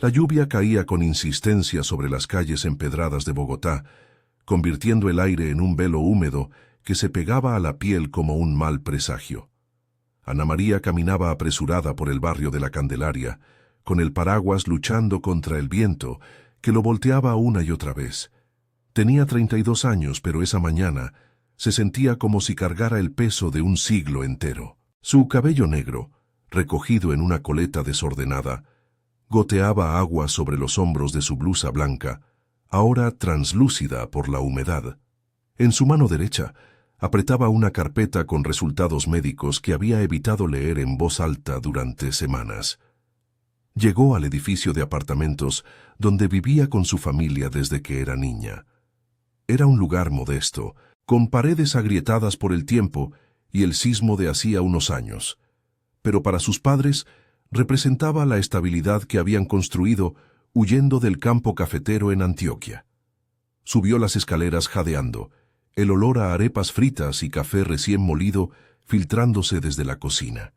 La lluvia caía con insistencia sobre las calles empedradas de Bogotá, convirtiendo el aire en un velo húmedo que se pegaba a la piel como un mal presagio. Ana María caminaba apresurada por el barrio de la Candelaria, con el paraguas luchando contra el viento, que lo volteaba una y otra vez. Tenía 32 años, pero esa mañana se sentía como si cargara el peso de un siglo entero. Su cabello negro, recogido en una coleta desordenada, goteaba agua sobre los hombros de su blusa blanca, ahora translúcida por la humedad. En su mano derecha apretaba una carpeta con resultados médicos que había evitado leer en voz alta durante semanas. Llegó al edificio de apartamentos donde vivía con su familia desde que era niña. Era un lugar modesto, con paredes agrietadas por el tiempo y el sismo de hacía unos años. Pero para sus padres representaba la estabilidad que habían construido huyendo del campo cafetero en Antioquia. Subió las escaleras jadeando, el olor a arepas fritas y café recién molido filtrándose desde la cocina.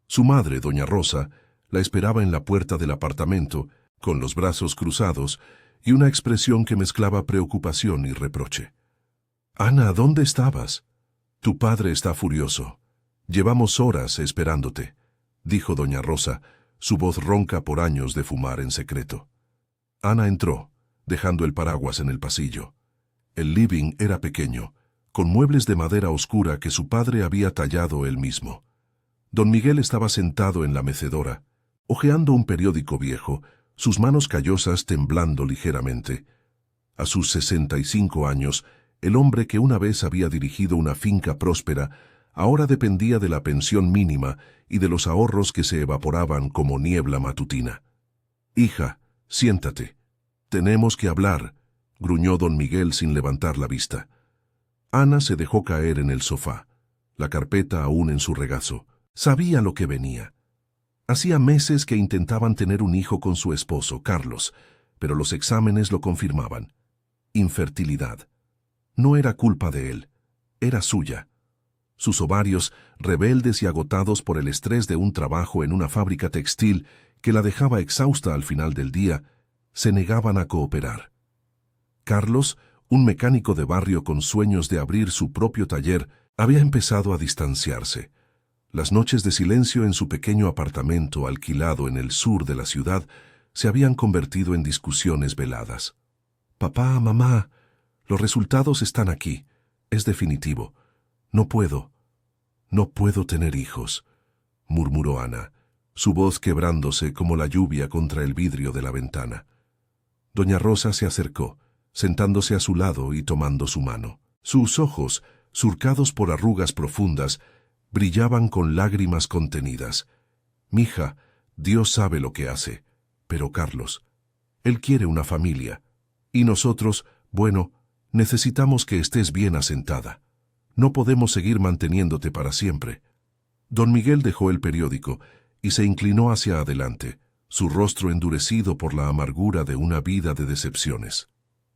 Su madre, doña Rosa, la esperaba en la puerta del apartamento, con los brazos cruzados y una expresión que mezclaba preocupación y reproche. «Ana, ¿dónde estabas? Tu padre está furioso. Llevamos horas esperándote», dijo doña Rosa, su voz ronca por años de fumar en secreto. Ana entró, dejando el paraguas en el pasillo. El living era pequeño, con muebles de madera oscura que su padre había tallado él mismo. Don Miguel estaba sentado en la mecedora, hojeando un periódico viejo, sus manos callosas temblando ligeramente. A sus 65 años, el hombre que una vez había dirigido una finca próspera, ahora dependía de la pensión mínima y de los ahorros que se evaporaban como niebla matutina. «Hija, siéntate. Tenemos que hablar», gruñó don Miguel sin levantar la vista. Ana se dejó caer en el sofá, la carpeta aún en su regazo. Sabía lo que venía. Hacía meses que intentaban tener un hijo con su esposo, Carlos, pero los exámenes lo confirmaban. Infertilidad. No era culpa de él, era suya. Sus ovarios, rebeldes y agotados por el estrés de un trabajo en una fábrica textil que la dejaba exhausta al final del día, se negaban a cooperar. Carlos, un mecánico de barrio con sueños de abrir su propio taller, había empezado a distanciarse. Las noches de silencio en su pequeño apartamento alquilado en el sur de la ciudad se habían convertido en discusiones veladas. «Papá, mamá, los resultados están aquí. Es definitivo. No puedo tener hijos», murmuró Ana, su voz quebrándose como la lluvia contra el vidrio de la ventana. Doña Rosa se acercó, sentándose a su lado y tomando su mano. Sus ojos, surcados por arrugas profundas, brillaban con lágrimas contenidas. «Mija, Dios sabe lo que hace. Pero Carlos, él quiere una familia. Y nosotros, bueno, necesitamos que estés bien asentada. No podemos seguir manteniéndote para siempre». Don Miguel dejó el periódico y se inclinó hacia adelante, su rostro endurecido por la amargura de una vida de decepciones.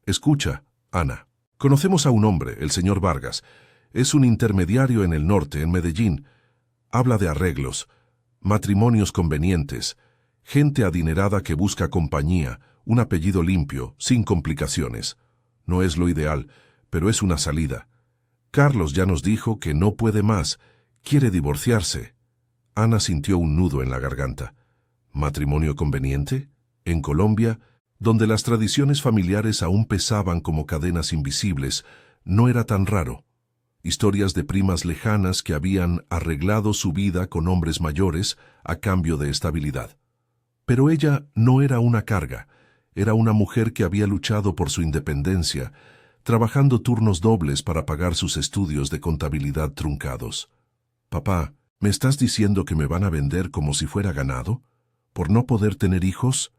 «Escucha, Ana. Conocemos a un hombre, el señor Vargas. Es un intermediario en el norte, en Medellín. Habla de arreglos, matrimonios convenientes, gente adinerada que busca compañía, un apellido limpio, sin complicaciones. No es lo ideal, pero es una salida. Carlos ya nos dijo que no puede más, quiere divorciarse». Ana sintió un nudo en la garganta. ¿Matrimonio conveniente? En Colombia, donde las tradiciones familiares aún pesaban como cadenas invisibles, no era tan raro. Historias de primas lejanas que habían arreglado su vida con hombres mayores a cambio de estabilidad. Pero ella no era una carga, era una mujer que había luchado por su independencia, trabajando turnos dobles para pagar sus estudios de contabilidad truncados. «Papá, ¿me estás diciendo que me van a vender como si fuera ganado? ¿Por no poder tener hijos?»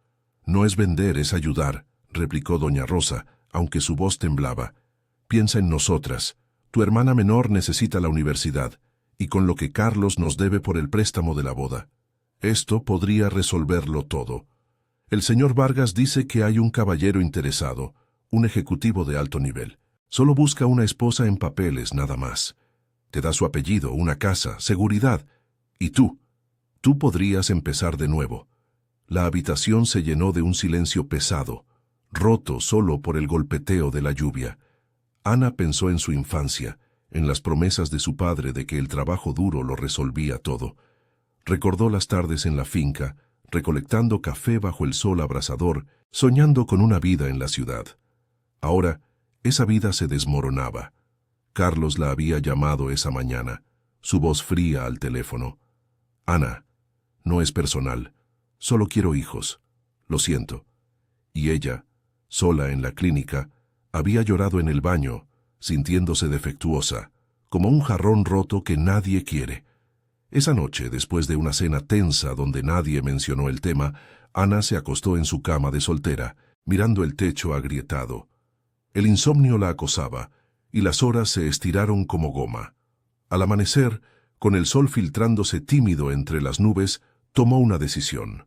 «No es vender, es ayudar», replicó doña Rosa, aunque su voz temblaba. «Piensa en nosotras. Tu hermana menor necesita la universidad, y con lo que Carlos nos debe por el préstamo de la boda. Esto podría resolverlo todo. El señor Vargas dice que hay un caballero interesado, un ejecutivo de alto nivel. Solo busca una esposa en papeles, nada más. Te da su apellido, una casa, seguridad. Y tú podrías empezar de nuevo. La habitación se llenó de un silencio pesado, roto solo por el golpeteo de la lluvia. Ana pensó en su infancia, en las promesas de su padre de que el trabajo duro lo resolvía todo. Recordó las tardes en la finca, recolectando café bajo el sol abrasador, soñando con una vida en la ciudad. Ahora, esa vida se desmoronaba. Carlos la había llamado esa mañana, su voz fría al teléfono. «Ana, no es personal, solo quiero hijos. Lo siento». Y ella, sola en la clínica, había llorado en el baño, sintiéndose defectuosa, como un jarrón roto que nadie quiere. Esa noche, después de una cena tensa donde nadie mencionó el tema, Ana se acostó en su cama de soltera, mirando el techo agrietado. El insomnio la acosaba, y las horas se estiraron como goma. Al amanecer, con el sol filtrándose tímido entre las nubes, tomó una decisión.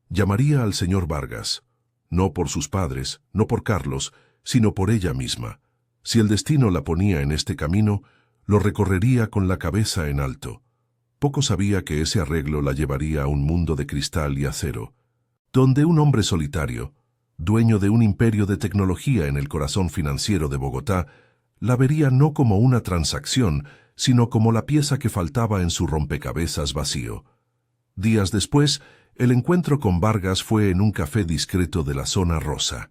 Llamaría al señor Vargas, no por sus padres, no por Carlos, sino por ella misma. Si el destino la ponía en este camino, lo recorrería con la cabeza en alto. Poco sabía que ese arreglo la llevaría a un mundo de cristal y acero, donde un hombre solitario, dueño de un imperio de tecnología en el corazón financiero de Bogotá, la vería no como una transacción, sino como la pieza que faltaba en su rompecabezas vacío. Días después, el encuentro con Vargas fue en un café discreto de la zona rosa.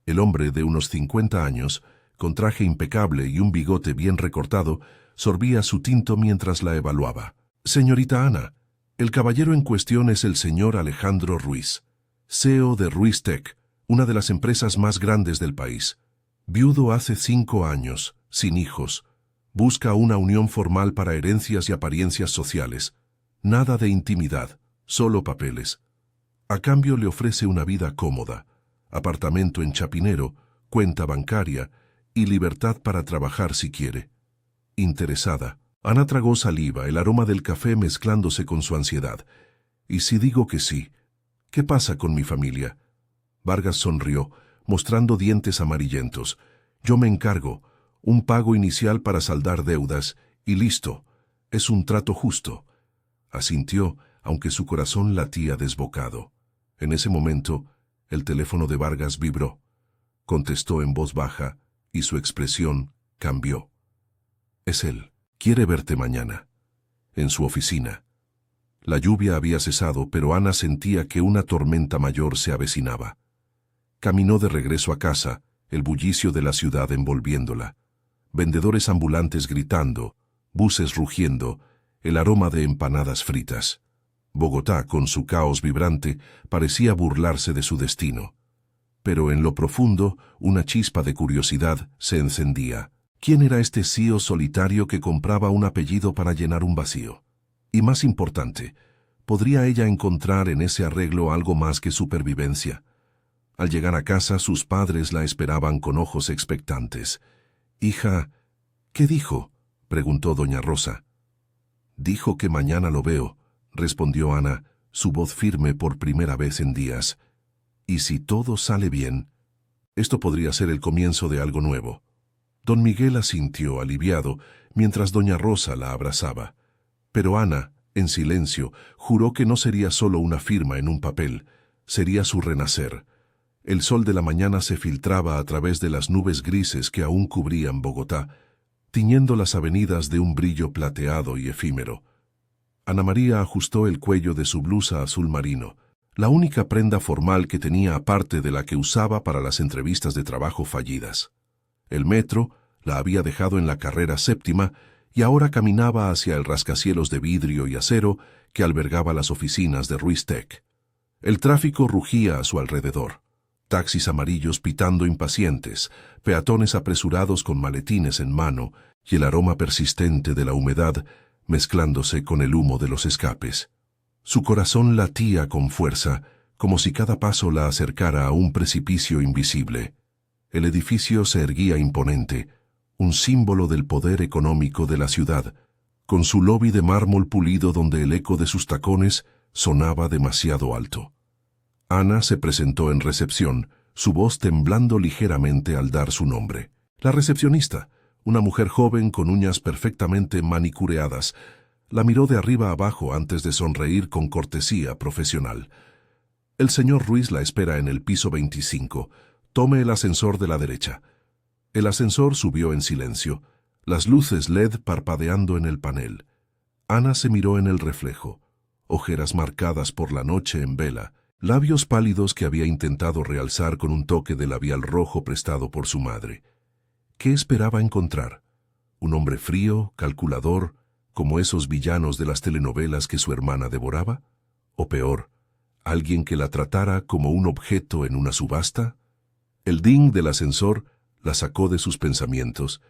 El hombre de unos 50 años, con traje impecable y un bigote bien recortado, sorbía su tinto mientras la evaluaba. «Señorita Ana, el caballero en cuestión es el señor Alejandro Ruiz, CEO de Ruiz Tech, una de las empresas más grandes del país. Viudo hace 5 años, sin hijos. Busca una unión formal para herencias y apariencias sociales. Nada de intimidad, solo papeles. A cambio le ofrece una vida cómoda, apartamento en Chapinero, cuenta bancaria y libertad para trabajar si quiere». Interesada, Ana tragó saliva, el aroma del café mezclándose con su ansiedad. «¿Y si digo que sí? ¿Qué pasa con mi familia?» Vargas sonrió, mostrando dientes amarillentos. «Yo me encargo. Un pago inicial para saldar deudas, y listo. Es un trato justo». Asintió, aunque su corazón latía desbocado. En ese momento, el teléfono de Vargas vibró. Contestó en voz baja, y su expresión cambió. «Es él. Quiere verte mañana». En su oficina. La lluvia había cesado, pero Ana sentía que una tormenta mayor se avecinaba. Caminó de regreso a casa, el bullicio de la ciudad envolviéndola. Vendedores ambulantes gritando, buses rugiendo, el aroma de empanadas fritas. Bogotá, con su caos vibrante, parecía burlarse de su destino. Pero en lo profundo, una chispa de curiosidad se encendía. ¿Quién era este CEO solitario que compraba un apellido para llenar un vacío? Y más importante, ¿podría ella encontrar en ese arreglo algo más que supervivencia? Al llegar a casa, sus padres la esperaban con ojos expectantes. «Hija, ¿qué dijo?», preguntó doña Rosa. «Dijo que mañana lo veo», respondió Ana, su voz firme por primera vez en días. «Y si todo sale bien, esto podría ser el comienzo de algo nuevo». Don Miguel asintió aliviado mientras doña Rosa la abrazaba. Pero Ana, en silencio, juró que no sería solo una firma en un papel, sería su renacer. El sol de la mañana se filtraba a través de las nubes grises que aún cubrían Bogotá, tiñendo las avenidas de un brillo plateado y efímero. Ana María ajustó el cuello de su blusa azul marino, la única prenda formal que tenía aparte de la que usaba para las entrevistas de trabajo fallidas. El metro la había dejado en la carrera 7ª y ahora caminaba hacia el rascacielos de vidrio y acero que albergaba las oficinas de Ruiz Tech. El tráfico rugía a su alrededor. Taxis amarillos pitando impacientes, peatones apresurados con maletines en mano y el aroma persistente de la humedad mezclándose con el humo de los escapes. Su corazón latía con fuerza, como si cada paso la acercara a un precipicio invisible. El edificio se erguía imponente, un símbolo del poder económico de la ciudad, con su lobby de mármol pulido donde el eco de sus tacones sonaba demasiado alto. Ana se presentó en recepción, su voz temblando ligeramente al dar su nombre. La recepcionista, una mujer joven con uñas perfectamente manicureadas, la miró de arriba abajo antes de sonreír con cortesía profesional. El señor Ruiz la espera en el piso 25. Tome el ascensor de la derecha. El ascensor subió en silencio, las luces LED parpadeando en el panel. Ana se miró en el reflejo, ojeras marcadas por la noche en vela, labios pálidos que había intentado realzar con un toque de labial rojo prestado por su madre. ¿Qué esperaba encontrar? ¿Un hombre frío, calculador, como esos villanos de las telenovelas que su hermana devoraba? ¿O peor, alguien que la tratara como un objeto en una subasta? El ding del ascensor la sacó de sus pensamientos,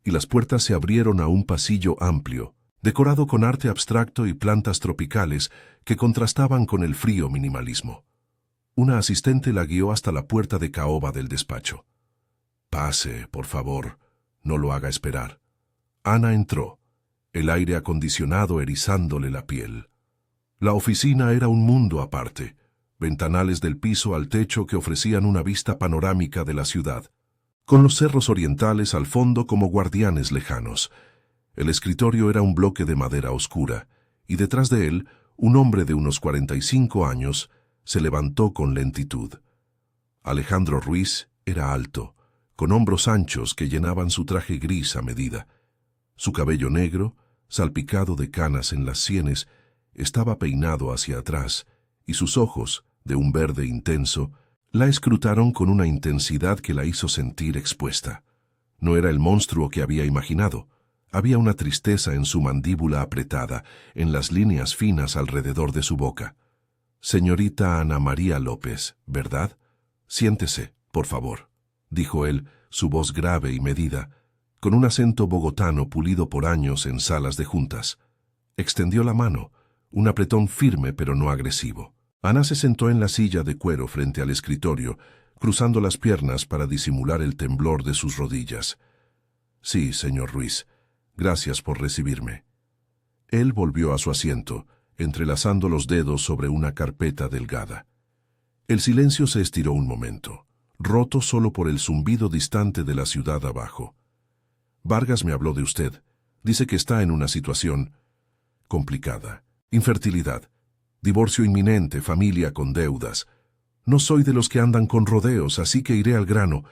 y las puertas se abrieron a un pasillo amplio, decorado con arte abstracto y plantas tropicales que contrastaban con el frío minimalismo. Una asistente la guió hasta la puerta de caoba del despacho. «Pase, por favor, no lo haga esperar». Ana entró, el aire acondicionado erizándole la piel. La oficina era un mundo aparte, ventanales del piso al techo que ofrecían una vista panorámica de la ciudad, con los cerros orientales al fondo como guardianes lejanos. El escritorio era un bloque de madera oscura, y detrás de él, un hombre de unos 45 años se levantó con lentitud. Alejandro Ruiz era alto, con hombros anchos que llenaban su traje gris a medida. Su cabello negro, salpicado de canas en las sienes, estaba peinado hacia atrás, y sus ojos, de un verde intenso, la escrutaron con una intensidad que la hizo sentir expuesta. No era el monstruo que había imaginado. Había una tristeza en su mandíbula apretada, en las líneas finas alrededor de su boca. «Señorita Ana María López, ¿verdad? Siéntese, por favor», dijo él, su voz grave y medida, con un acento bogotano pulido por años en salas de juntas. Extendió la mano, un apretón firme pero no agresivo. Ana se sentó en la silla de cuero frente al escritorio, cruzando las piernas para disimular el temblor de sus rodillas. «Sí, señor Ruiz, gracias por recibirme». Él volvió a su asiento, entrelazando los dedos sobre una carpeta delgada. El silencio se estiró un momento, roto solo por el zumbido distante de la ciudad abajo. «Vargas me habló de usted. Dice que está en una situación complicada. Infertilidad, divorcio inminente, familia con deudas. No soy de los que andan con rodeos, así que iré al grano.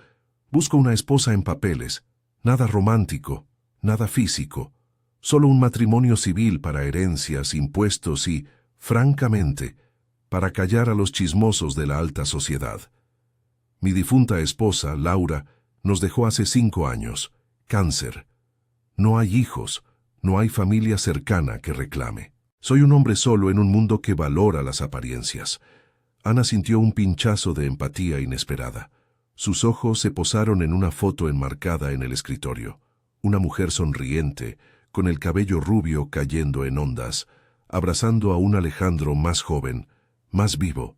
Busco una esposa en papeles. Nada romántico, nada físico. Solo un matrimonio civil para herencias, impuestos y, francamente, para callar a los chismosos de la alta sociedad. Mi difunta esposa, Laura, nos dejó hace 5 años. Cáncer. No hay hijos, no hay familia cercana que reclame. Soy un hombre solo en un mundo que valora las apariencias». Ana sintió un pinchazo de empatía inesperada. Sus ojos se posaron en una foto enmarcada en el escritorio. Una mujer sonriente, con el cabello rubio cayendo en ondas, abrazando a un Alejandro más joven, más vivo.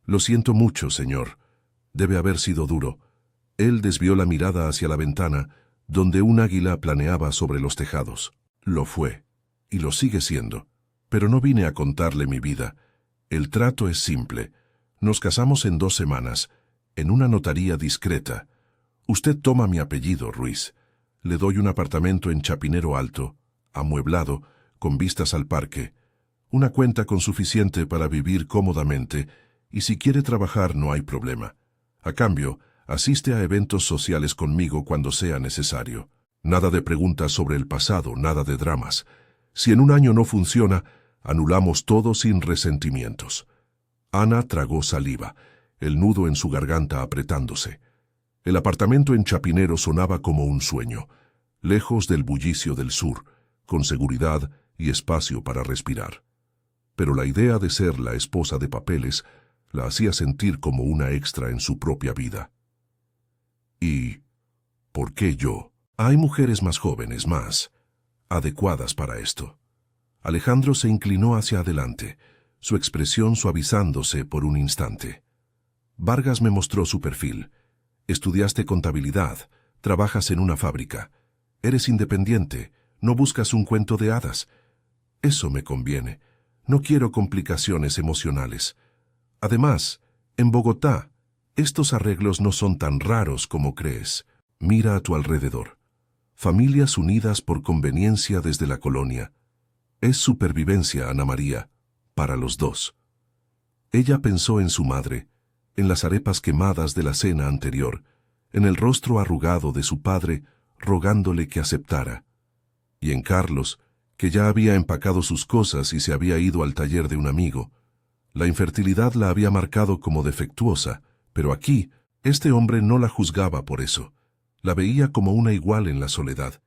«Lo siento mucho, señor. Debe haber sido duro». Él desvió la mirada hacia la ventana, donde un águila planeaba sobre los tejados. «Lo fue, y lo sigue siendo. Pero no vine a contarle mi vida. El trato es simple. Nos casamos en 2 semanas, en una notaría discreta. Usted toma mi apellido, Ruiz. Le doy un apartamento en Chapinero Alto, amueblado, con vistas al parque. Una cuenta con suficiente para vivir cómodamente, y si quiere trabajar no hay problema. A cambio, asiste a eventos sociales conmigo cuando sea necesario. Nada de preguntas sobre el pasado, nada de dramas. Si en un año no funciona, anulamos todo sin resentimientos». Ana tragó saliva, el nudo en su garganta apretándose. El apartamento en Chapinero sonaba como un sueño, lejos del bullicio del sur, con seguridad y espacio para respirar. Pero la idea de ser la esposa de papeles la hacía sentir como una extra en su propia vida. ¿Y por qué yo? Hay mujeres más jóvenes, más adecuadas para esto. Alejandro se inclinó hacia adelante, su expresión suavizándose por un instante. Vargas me mostró su perfil. Estudiaste contabilidad, trabajas en una fábrica, eres independiente, no buscas un cuento de hadas. Eso me conviene. No quiero complicaciones emocionales. Además, en Bogotá, estos arreglos no son tan raros como crees. Mira a tu alrededor. Familias unidas por conveniencia desde la colonia. Es supervivencia, Ana María, para los dos. Ella pensó en su madre, en las arepas quemadas de la cena anterior, en el rostro arrugado de su padre rogándole que aceptara, y en Carlos, que ya había empacado sus cosas y se había ido al taller de un amigo. La infertilidad la había marcado como defectuosa, pero aquí, este hombre no la juzgaba por eso. La veía como una igual en la soledad.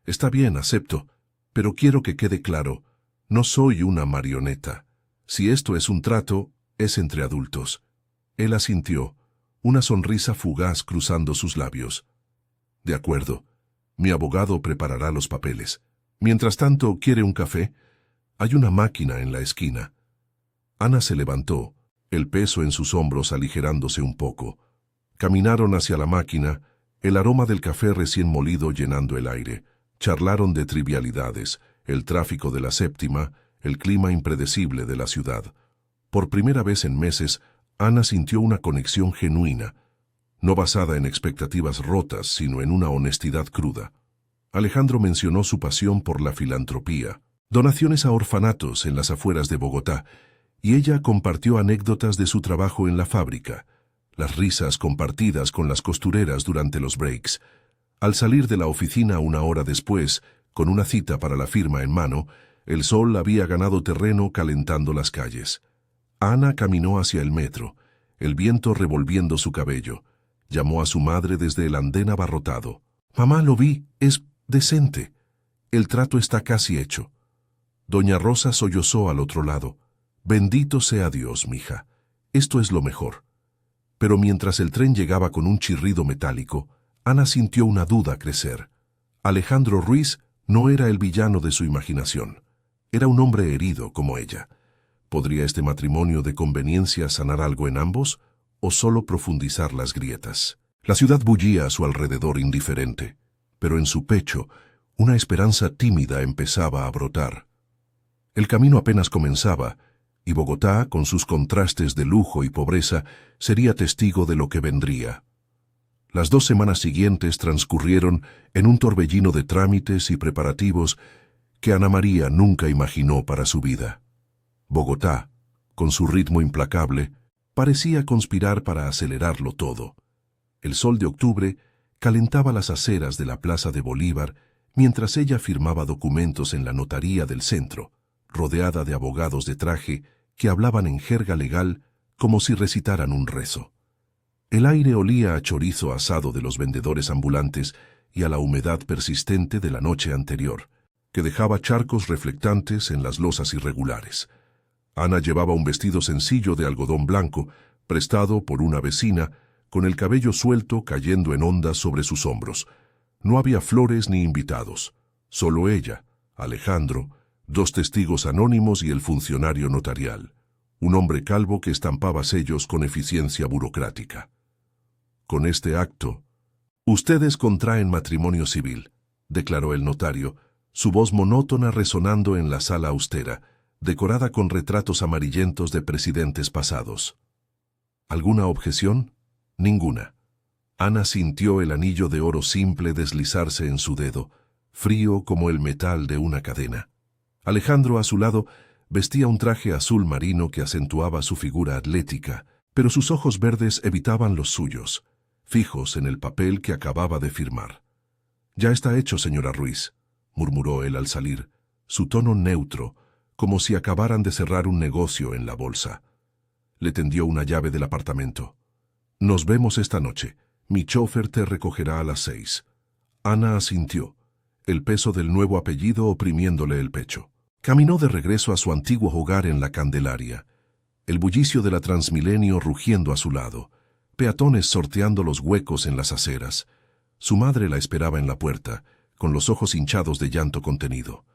Está bien, acepto, pero quiero que quede claro, no soy una marioneta. Si esto es un trato, es entre adultos. Él asintió, una sonrisa fugaz cruzando sus labios. De acuerdo, mi abogado preparará los papeles. Mientras tanto, ¿quiere un café? Hay una máquina en la esquina. Ana se levantó, el peso en sus hombros aligerándose un poco. Caminaron hacia la máquina, el aroma del café recién molido llenando el aire. Charlaron de trivialidades, el tráfico de la séptima, el clima impredecible de la ciudad. Por primera vez en meses, Ana sintió una conexión genuina, no basada en expectativas rotas, sino en una honestidad cruda. Alejandro mencionó su pasión por la filantropía, donaciones a orfanatos en las afueras de Bogotá, y ella compartió anécdotas de su trabajo en la fábrica, las risas compartidas con las costureras durante los breaks. Al salir de la oficina una hora después, con una cita para la firma en mano, el sol había ganado terreno calentando las calles. Ana caminó hacia el metro, el viento revolviendo su cabello. Llamó a su madre desde el andén abarrotado. «Mamá, lo vi, es decente. El trato está casi hecho». Doña Rosa sollozó al otro lado. «Bendito sea Dios, mija. Esto es lo mejor». Pero mientras el tren llegaba con un chirrido metálico, Ana sintió una duda crecer. Alejandro Ruiz no era el villano de su imaginación. Era un hombre herido como ella. ¿Podría este matrimonio de conveniencia sanar algo en ambos o solo profundizar las grietas? La ciudad bullía a su alrededor indiferente, pero en su pecho una esperanza tímida empezaba a brotar. El camino apenas comenzaba, y Bogotá, con sus contrastes de lujo y pobreza, sería testigo de lo que vendría. Las 2 semanas siguientes transcurrieron en un torbellino de trámites y preparativos que Ana María nunca imaginó para su vida. Bogotá, con su ritmo implacable, parecía conspirar para acelerarlo todo. El sol de octubre calentaba las aceras de la Plaza de Bolívar mientras ella firmaba documentos en la notaría del centro, rodeada de abogados de traje que hablaban en jerga legal como si recitaran un rezo. El aire olía a chorizo asado de los vendedores ambulantes y a la humedad persistente de la noche anterior, que dejaba charcos reflectantes en las losas irregulares. Ana llevaba un vestido sencillo de algodón blanco, prestado por una vecina, con el cabello suelto cayendo en ondas sobre sus hombros. No había flores ni invitados, solo ella, Alejandro, 2 testigos anónimos y el funcionario notarial, un hombre calvo que estampaba sellos con eficiencia burocrática. Con este acto, «Ustedes contraen matrimonio civil», declaró el notario, su voz monótona resonando en la sala austera, decorada con retratos amarillentos de presidentes pasados. ¿Alguna objeción? Ninguna. Ana sintió el anillo de oro simple deslizarse en su dedo, frío como el metal de una cadena. Alejandro, a su lado, vestía un traje azul marino que acentuaba su figura atlética, pero sus ojos verdes evitaban los suyos, fijos en el papel que acababa de firmar. «Ya está hecho, señora Ruiz», murmuró él al salir, su tono neutro, como si acabaran de cerrar un negocio en la bolsa. Le tendió una llave del apartamento. «Nos vemos esta noche. Mi chofer te recogerá a las 6». Ana asintió, el peso del nuevo apellido oprimiéndole el pecho. Caminó de regreso a su antiguo hogar en la Candelaria, el bullicio de la Transmilenio rugiendo a su lado, peatones sorteando los huecos en las aceras. Su madre la esperaba en la puerta, con los ojos hinchados de llanto contenido.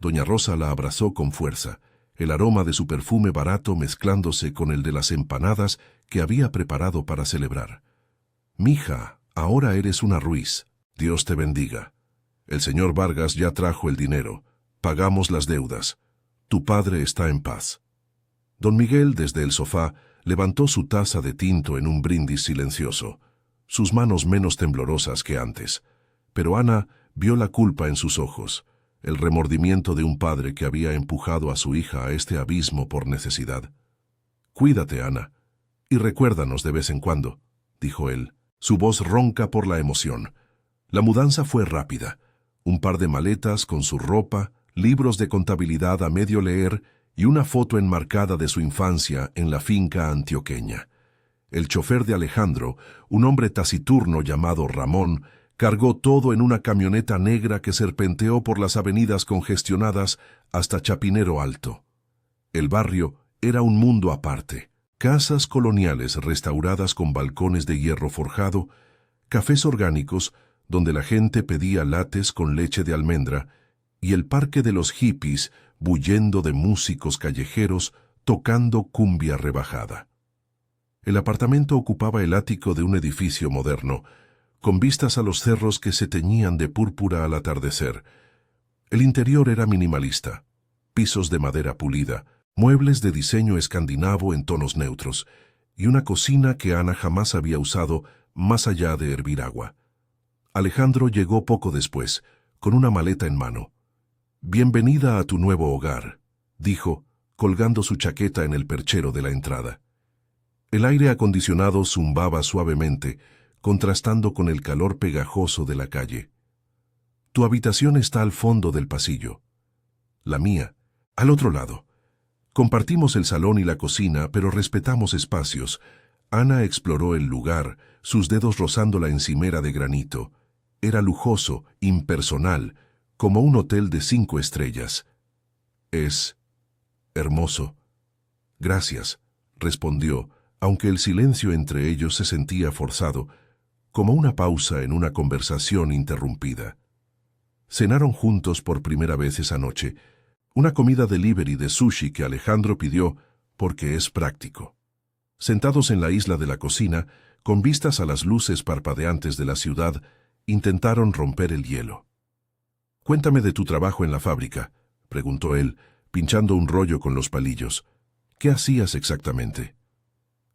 Doña Rosa la abrazó con fuerza, el aroma de su perfume barato mezclándose con el de las empanadas que había preparado para celebrar. «Mija, ahora eres una Ruiz. Dios te bendiga. El señor Vargas ya trajo el dinero. Pagamos las deudas. Tu padre está en paz». Don Miguel, desde el sofá, levantó su taza de tinto en un brindis silencioso, sus manos menos temblorosas que antes. Pero Ana vio la culpa en sus ojos, el remordimiento de un padre que había empujado a su hija a este abismo por necesidad. Cuídate, Ana. Y recuérdanos de vez en cuando, dijo él, su voz ronca por la emoción. La mudanza fue rápida. Un par de maletas con su ropa, libros de contabilidad a medio leer y una foto enmarcada de su infancia en la finca antioqueña. El chofer de Alejandro, un hombre taciturno llamado Ramón, cargó todo en una camioneta negra que serpenteó por las avenidas congestionadas hasta Chapinero Alto. El barrio era un mundo aparte. Casas coloniales restauradas con balcones de hierro forjado, cafés orgánicos donde la gente pedía lates con leche de almendra y el parque de los hippies bullendo de músicos callejeros tocando cumbia rebajada. El apartamento ocupaba el ático de un edificio moderno, con vistas a los cerros que se teñían de púrpura al atardecer. El interior era minimalista, pisos de madera pulida, muebles de diseño escandinavo en tonos neutros, y una cocina que Ana jamás había usado más allá de hervir agua. Alejandro llegó poco después, con una maleta en mano. «Bienvenida a tu nuevo hogar», dijo, colgando su chaqueta en el perchero de la entrada. El aire acondicionado zumbaba suavemente, contrastando con el calor pegajoso de la calle. «Tu habitación está al fondo del pasillo. La mía, al otro lado. Compartimos el salón y la cocina, pero respetamos espacios». Ana exploró el lugar, sus dedos rozando la encimera de granito. Era lujoso, impersonal, como un hotel de 5 estrellas. «Es hermoso». «Gracias», respondió, aunque el silencio entre ellos se sentía forzado, como una pausa en una conversación interrumpida. Cenaron juntos por primera vez esa noche, una comida delivery de sushi que Alejandro pidió porque es práctico. Sentados en la isla de la cocina, con vistas a las luces parpadeantes de la ciudad, intentaron romper el hielo. «Cuéntame de tu trabajo en la fábrica», preguntó él, pinchando un rollo con los palillos. «¿Qué hacías exactamente?»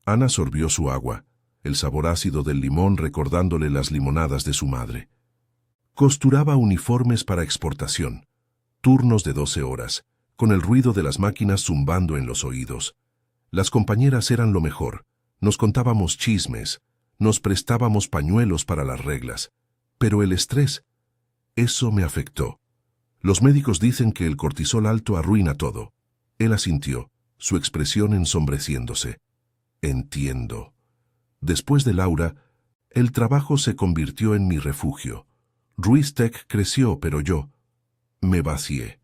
Ana sorbió su agua, el sabor ácido del limón recordándole las limonadas de su madre. Costuraba uniformes para exportación, turnos de 12 horas, con el ruido de las máquinas zumbando en los oídos. Las compañeras eran lo mejor, nos contábamos chismes, nos prestábamos pañuelos para las reglas. Pero el estrés, eso me afectó. Los médicos dicen que el cortisol alto arruina todo. Él asintió, su expresión ensombreciéndose. Entiendo. Después de Laura, el trabajo se convirtió en mi refugio. Ruiz Tech creció, pero yo me vacié.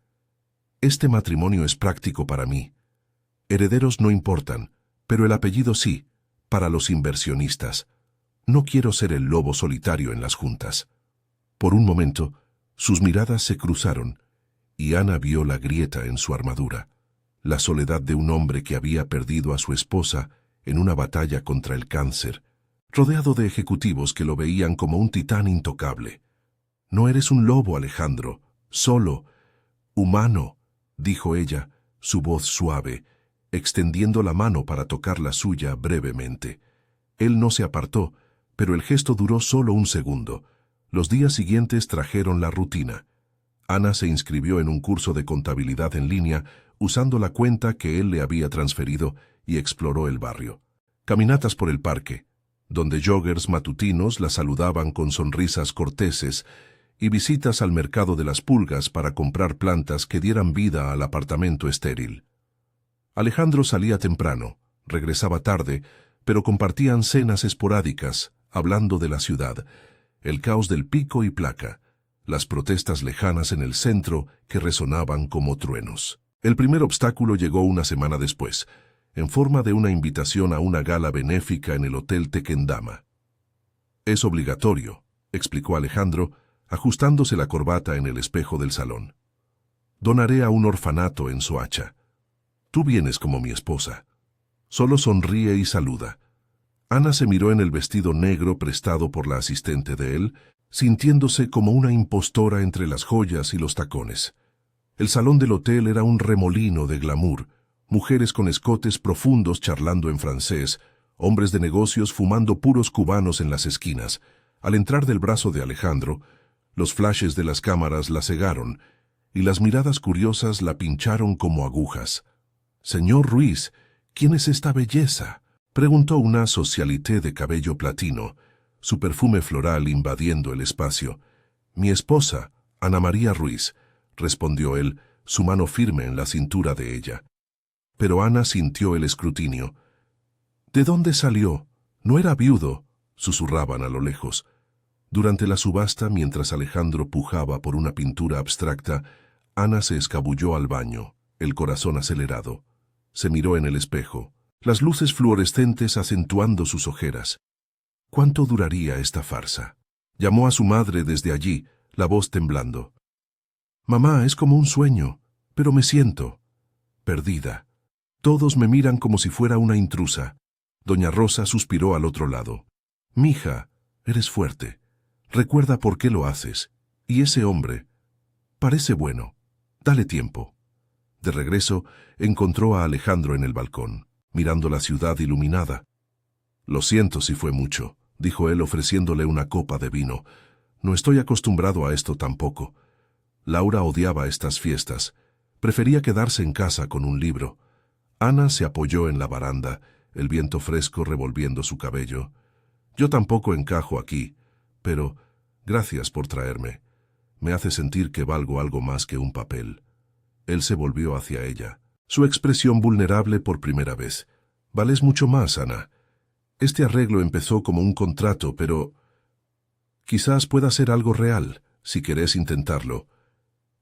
Este matrimonio es práctico para mí. Herederos no importan, pero el apellido sí, para los inversionistas. No quiero ser el lobo solitario en las juntas. Por un momento, sus miradas se cruzaron, y Ana vio la grieta en su armadura, la soledad de un hombre que había perdido a su esposa en una batalla contra el cáncer, rodeado de ejecutivos que lo veían como un titán intocable. «No eres un lobo, Alejandro, solo, humano», dijo ella, su voz suave, extendiendo la mano para tocar la suya brevemente. Él no se apartó, pero el gesto duró solo un segundo. Los días siguientes trajeron la rutina. Ana se inscribió en un curso de contabilidad en línea, usando la cuenta que él le había transferido, y exploró el barrio. Caminatas por el parque, donde joggers matutinos la saludaban con sonrisas corteses, y visitas al mercado de las pulgas para comprar plantas que dieran vida al apartamento estéril. Alejandro salía temprano, regresaba tarde, pero compartían cenas esporádicas, hablando de la ciudad, el caos del pico y placa, las protestas lejanas en el centro que resonaban como truenos. El primer obstáculo llegó una semana después, en forma de una invitación a una gala benéfica en el Hotel Tequendama. «Es obligatorio», explicó Alejandro, ajustándose la corbata en el espejo del salón. «Donaré a un orfanato en Soacha. Tú vienes como mi esposa». Solo sonríe y saluda. Ana se miró en el vestido negro prestado por la asistente de él, sintiéndose como una impostora entre las joyas y los tacones. El salón del hotel era un remolino de glamour, mujeres con escotes profundos charlando en francés, hombres de negocios fumando puros cubanos en las esquinas. Al entrar del brazo de Alejandro, los flashes de las cámaras la cegaron, y las miradas curiosas la pincharon como agujas. «Señor Ruiz, ¿Quién es esta belleza?, preguntó una socialité de cabello platino, su perfume floral invadiendo el espacio. Mi esposa, Ana María Ruiz, respondió él, su mano firme en la cintura de ella. Pero Ana sintió el escrutinio. ¿De dónde salió? No era viudo, susurraban a lo lejos. Durante la subasta, mientras Alejandro pujaba por una pintura abstracta, Ana se escabulló al baño, el corazón acelerado. Se miró en el espejo, las luces fluorescentes acentuando sus ojeras. ¿Cuánto duraría esta farsa? Llamó a su madre desde allí, la voz temblando. Mamá, es como un sueño, pero me siento perdida. Todos me miran como si fuera una intrusa. Doña Rosa suspiró al otro lado. Mija, eres fuerte. Recuerda por qué lo haces. Y ese hombre parece bueno. Dale tiempo. De regreso, encontró a Alejandro en el balcón, mirando la ciudad iluminada. Lo siento si fue mucho, dijo él ofreciéndole una copa de vino. No estoy acostumbrado a esto tampoco. Laura odiaba estas fiestas. Prefería quedarse en casa con un libro. Ana se apoyó en la baranda, el viento fresco revolviendo su cabello. Yo tampoco encajo aquí, pero gracias por traerme. Me hace sentir que valgo algo más que un papel. Él se volvió hacia ella, su expresión vulnerable por primera vez. Vales mucho más, Ana. Este arreglo empezó como un contrato, pero quizás pueda ser algo real, si querés intentarlo.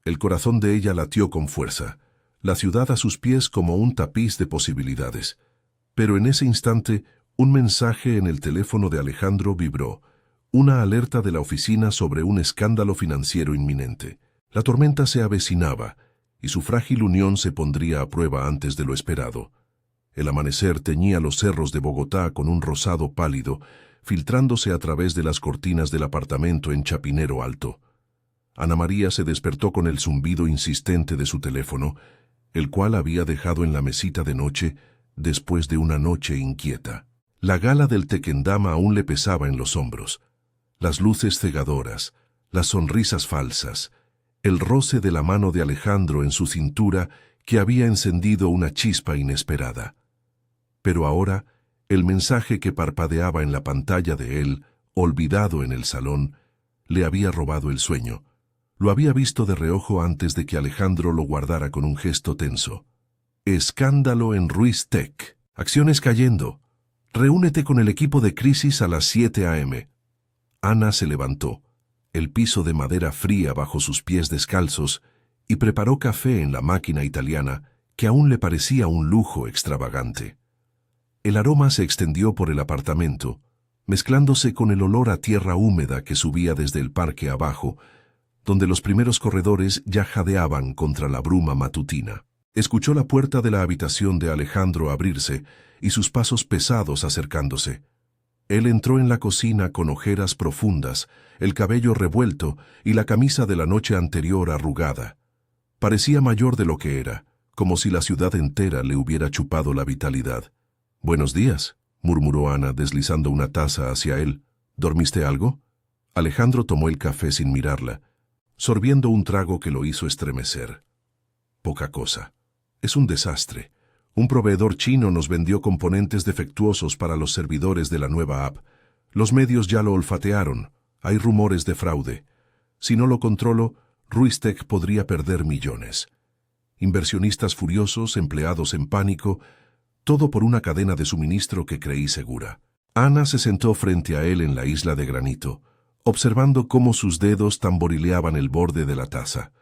El corazón de ella latió con fuerza, la ciudad a sus pies como un tapiz de posibilidades. Pero en ese instante, un mensaje en el teléfono de Alejandro vibró, una alerta de la oficina sobre un escándalo financiero inminente. La tormenta se avecinaba, y su frágil unión se pondría a prueba antes de lo esperado. El amanecer teñía los cerros de Bogotá con un rosado pálido, filtrándose a través de las cortinas del apartamento en Chapinero Alto. Ana María se despertó con el zumbido insistente de su teléfono, el cual había dejado en la mesita de noche después de una noche inquieta. La gala del Tequendama aún le pesaba en los hombros. Las luces cegadoras, las sonrisas falsas, el roce de la mano de Alejandro en su cintura que había encendido una chispa inesperada. Pero ahora, el mensaje que parpadeaba en la pantalla de él, olvidado en el salón, le había robado el sueño. Lo había visto de reojo antes de que Alejandro lo guardara con un gesto tenso. Escándalo en Ruiz Tech. Acciones cayendo. Reúnete con el equipo de crisis a las 7 a.m. Ana se levantó, el piso de madera fría bajo sus pies descalzos, y preparó café en la máquina italiana, que aún le parecía un lujo extravagante. El aroma se extendió por el apartamento, mezclándose con el olor a tierra húmeda que subía desde el parque abajo, donde los primeros corredores ya jadeaban contra la bruma matutina. Escuchó la puerta de la habitación de Alejandro abrirse y sus pasos pesados acercándose. Él entró en la cocina con ojeras profundas, el cabello revuelto y la camisa de la noche anterior arrugada. Parecía mayor de lo que era, como si la ciudad entera le hubiera chupado la vitalidad. «Buenos días», murmuró Ana deslizando una taza hacia él. «¿Dormiste algo?» Alejandro tomó el café sin mirarla, sorbiendo un trago que lo hizo estremecer. «Poca cosa. Es un desastre. Un proveedor chino nos vendió componentes defectuosos para los servidores de la nueva app. Los medios ya lo olfatearon. Hay rumores de fraude. Si no lo controlo, Ruiz Tech podría perder millones. Inversionistas furiosos, empleados en pánico, todo por una cadena de suministro que creí segura». Ana se sentó frente a él en la isla de granito, observando cómo sus dedos tamborileaban el borde de la taza.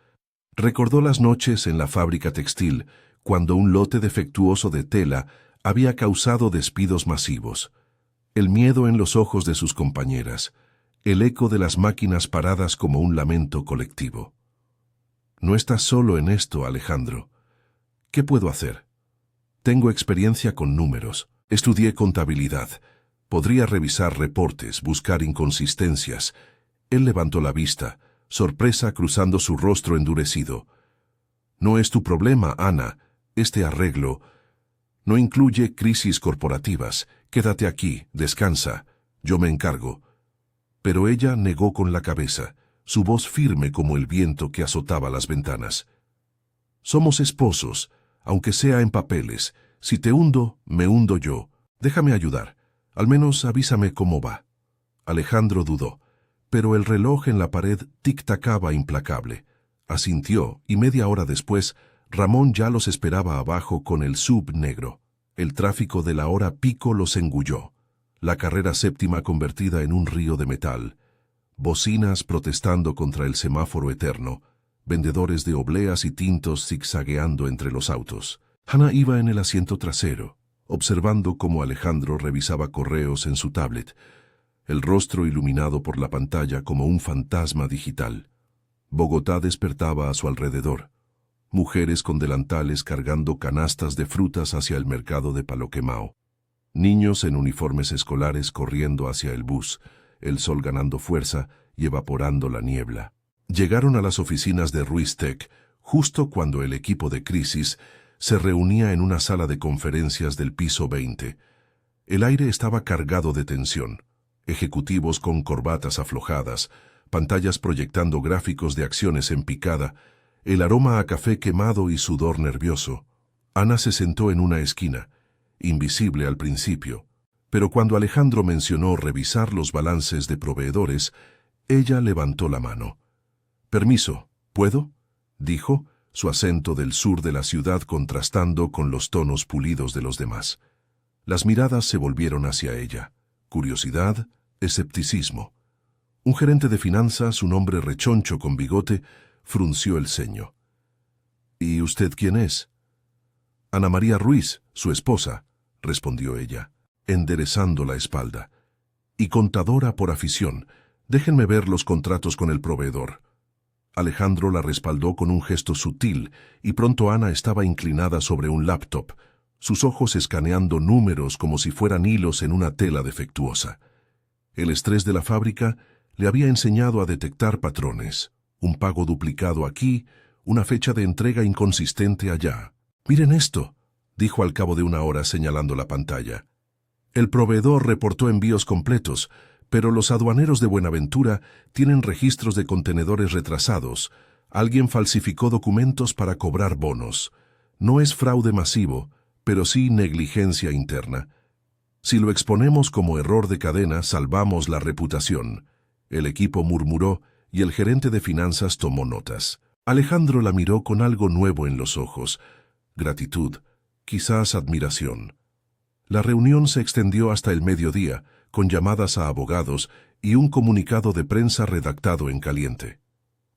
Recordó las noches en la fábrica textil, cuando un lote defectuoso de tela había causado despidos masivos. El miedo en los ojos de sus compañeras, el eco de las máquinas paradas como un lamento colectivo. «No estás solo en esto, Alejandro. ¿Qué puedo hacer? Tengo experiencia con números. Estudié contabilidad. Podría revisar reportes, buscar inconsistencias». Él levantó la vista, sorpresa cruzando su rostro endurecido. «No es tu problema, Ana. Este arreglo no incluye crisis corporativas. Quédate aquí, descansa. Yo me encargo». Pero ella negó con la cabeza, su voz firme como el viento que azotaba las ventanas. «Somos esposos, aunque sea en papeles. Si te hundo, me hundo yo. Déjame ayudar. Al menos avísame cómo va. Alejandro dudó, pero el reloj en la pared tic-tacaba implacable. Asintió, y media hora después, Ramón ya los esperaba abajo con el sub negro. El tráfico de la hora pico los engulló. La carrera séptima convertida en un río de metal. Bocinas protestando contra el semáforo eterno. Vendedores de obleas y tintos zigzagueando entre los autos. Hannah iba en el asiento trasero, observando cómo Alejandro revisaba correos en su tablet, el rostro iluminado por la pantalla como un fantasma digital. Bogotá despertaba a su alrededor. Mujeres con delantales cargando canastas de frutas hacia el mercado de Paloquemao. Niños en uniformes escolares corriendo hacia el bus, el sol ganando fuerza y evaporando la niebla. Llegaron a las oficinas de Ruiz Tech justo cuando el equipo de crisis se reunía en una sala de conferencias del piso 20. El aire estaba cargado de tensión. Ejecutivos con corbatas aflojadas, pantallas proyectando gráficos de acciones en picada, el aroma a café quemado y sudor nervioso. Ana se sentó en una esquina, invisible al principio, pero cuando Alejandro mencionó revisar los balances de proveedores, ella levantó la mano. «Permiso, ¿puedo?», dijo, su acento del sur de la ciudad contrastando con los tonos pulidos de los demás. Las miradas se volvieron hacia ella. Curiosidad, escepticismo. Un gerente de finanzas, un hombre rechoncho con bigote, frunció el ceño. «¿Y usted quién es?». «Ana María Ruiz, su esposa», respondió ella, enderezando la espalda. «Y contadora por afición. Déjenme ver los contratos con el proveedor». Alejandro la respaldó con un gesto sutil, y pronto Ana estaba inclinada sobre un laptop, sus ojos escaneando números como si fueran hilos en una tela defectuosa. El estrés de la fábrica le había enseñado a detectar patrones. Un pago duplicado aquí, una fecha de entrega inconsistente allá. «Miren esto», dijo al cabo de una hora señalando la pantalla. «El proveedor reportó envíos completos, pero los aduaneros de Buenaventura tienen registros de contenedores retrasados. Alguien falsificó documentos para cobrar bonos. No es fraude masivo, pero sí negligencia interna. Si lo exponemos como error de cadena, salvamos la reputación». El equipo murmuró y el gerente de finanzas tomó notas. Alejandro la miró con algo nuevo en los ojos. Gratitud, quizás admiración. La reunión se extendió hasta el mediodía, con llamadas a abogados y un comunicado de prensa redactado en caliente.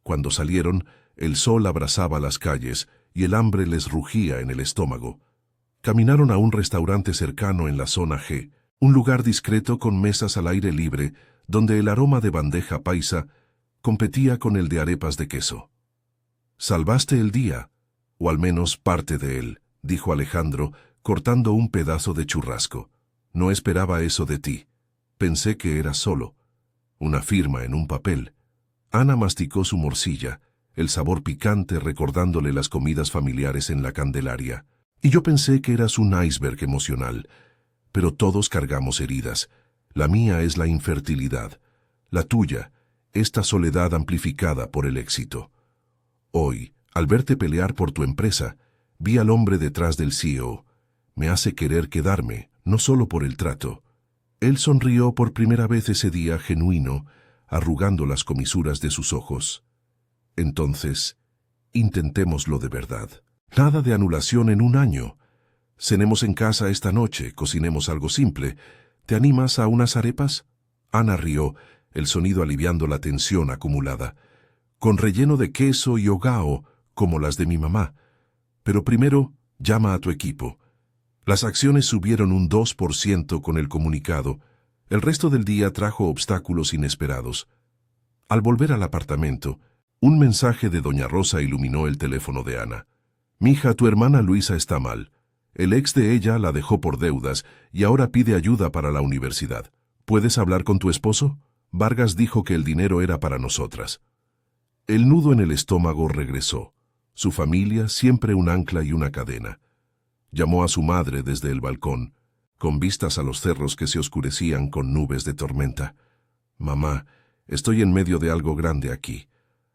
Cuando salieron, el sol abrasaba las calles y el hambre les rugía en el estómago. Caminaron a un restaurante cercano en la zona G, un lugar discreto con mesas al aire libre, donde el aroma de bandeja paisa competía con el de arepas de queso. «Salvaste el día, o al menos parte de él», dijo Alejandro, cortando un pedazo de churrasco. «No esperaba eso de ti. Pensé que eras solo. Una firma en un papel». Ana masticó su morcilla, el sabor picante recordándole las comidas familiares en la Candelaria. «Y yo pensé que eras un iceberg emocional. Pero todos cargamos heridas. La mía es la infertilidad. La tuya, esta soledad amplificada por el éxito. Hoy, al verte pelear por tu empresa, vi al hombre detrás del CEO. Me hace querer quedarme, no solo por el trato». Él sonrió por primera vez ese día genuino, arrugando las comisuras de sus ojos. «Entonces, intentémoslo de verdad. Nada de anulación en un año. Cenemos en casa esta noche, cocinemos algo simple. ¿Te animas a unas arepas?». Ana rió, el sonido aliviando la tensión acumulada. «Con relleno de queso y hogao, como las de mi mamá. Pero primero, llama a tu equipo». Las acciones subieron un 2% con el comunicado. El resto del día trajo obstáculos inesperados. Al volver al apartamento, un mensaje de doña Rosa iluminó el teléfono de Ana. «Mija, tu hermana Luisa está mal. El ex de ella la dejó por deudas y ahora pide ayuda para la universidad. ¿Puedes hablar con tu esposo? Vargas dijo que el dinero era para nosotras». El nudo en el estómago regresó. Su familia, siempre un ancla y una cadena. Llamó a su madre desde el balcón, con vistas a los cerros que se oscurecían con nubes de tormenta. «Mamá, estoy en medio de algo grande aquí.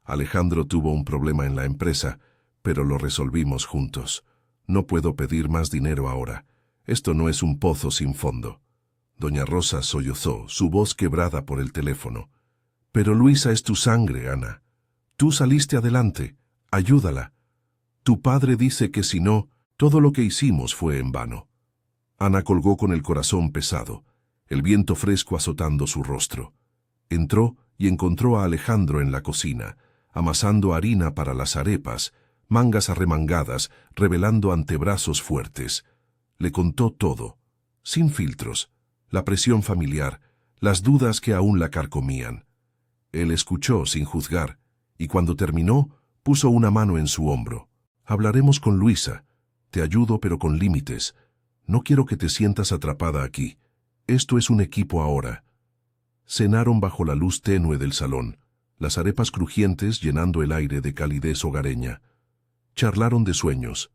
Alejandro tuvo un problema en la empresa, pero lo resolvimos juntos. No puedo pedir más dinero ahora. Esto no es un pozo sin fondo. Doña Rosa sollozó, su voz quebrada por el teléfono. Pero Luisa es tu sangre, Ana. Tú saliste adelante. Ayúdala. Tu padre dice que si no, todo lo que hicimos fue en vano. Ana colgó con el corazón pesado, el viento fresco azotando su rostro. Entró y encontró a Alejandro en la cocina, amasando harina para las arepas, mangas arremangadas, revelando antebrazos fuertes. Le contó todo, sin filtros, la presión familiar, las dudas que aún la carcomían. Él escuchó sin juzgar, y cuando terminó, puso una mano en su hombro. Hablaremos con Luisa. Te ayudo, pero con límites. No quiero que te sientas atrapada aquí. Esto es un equipo ahora. Cenaron bajo la luz tenue del salón, las arepas crujientes llenando el aire de calidez hogareña. Charlaron de sueños.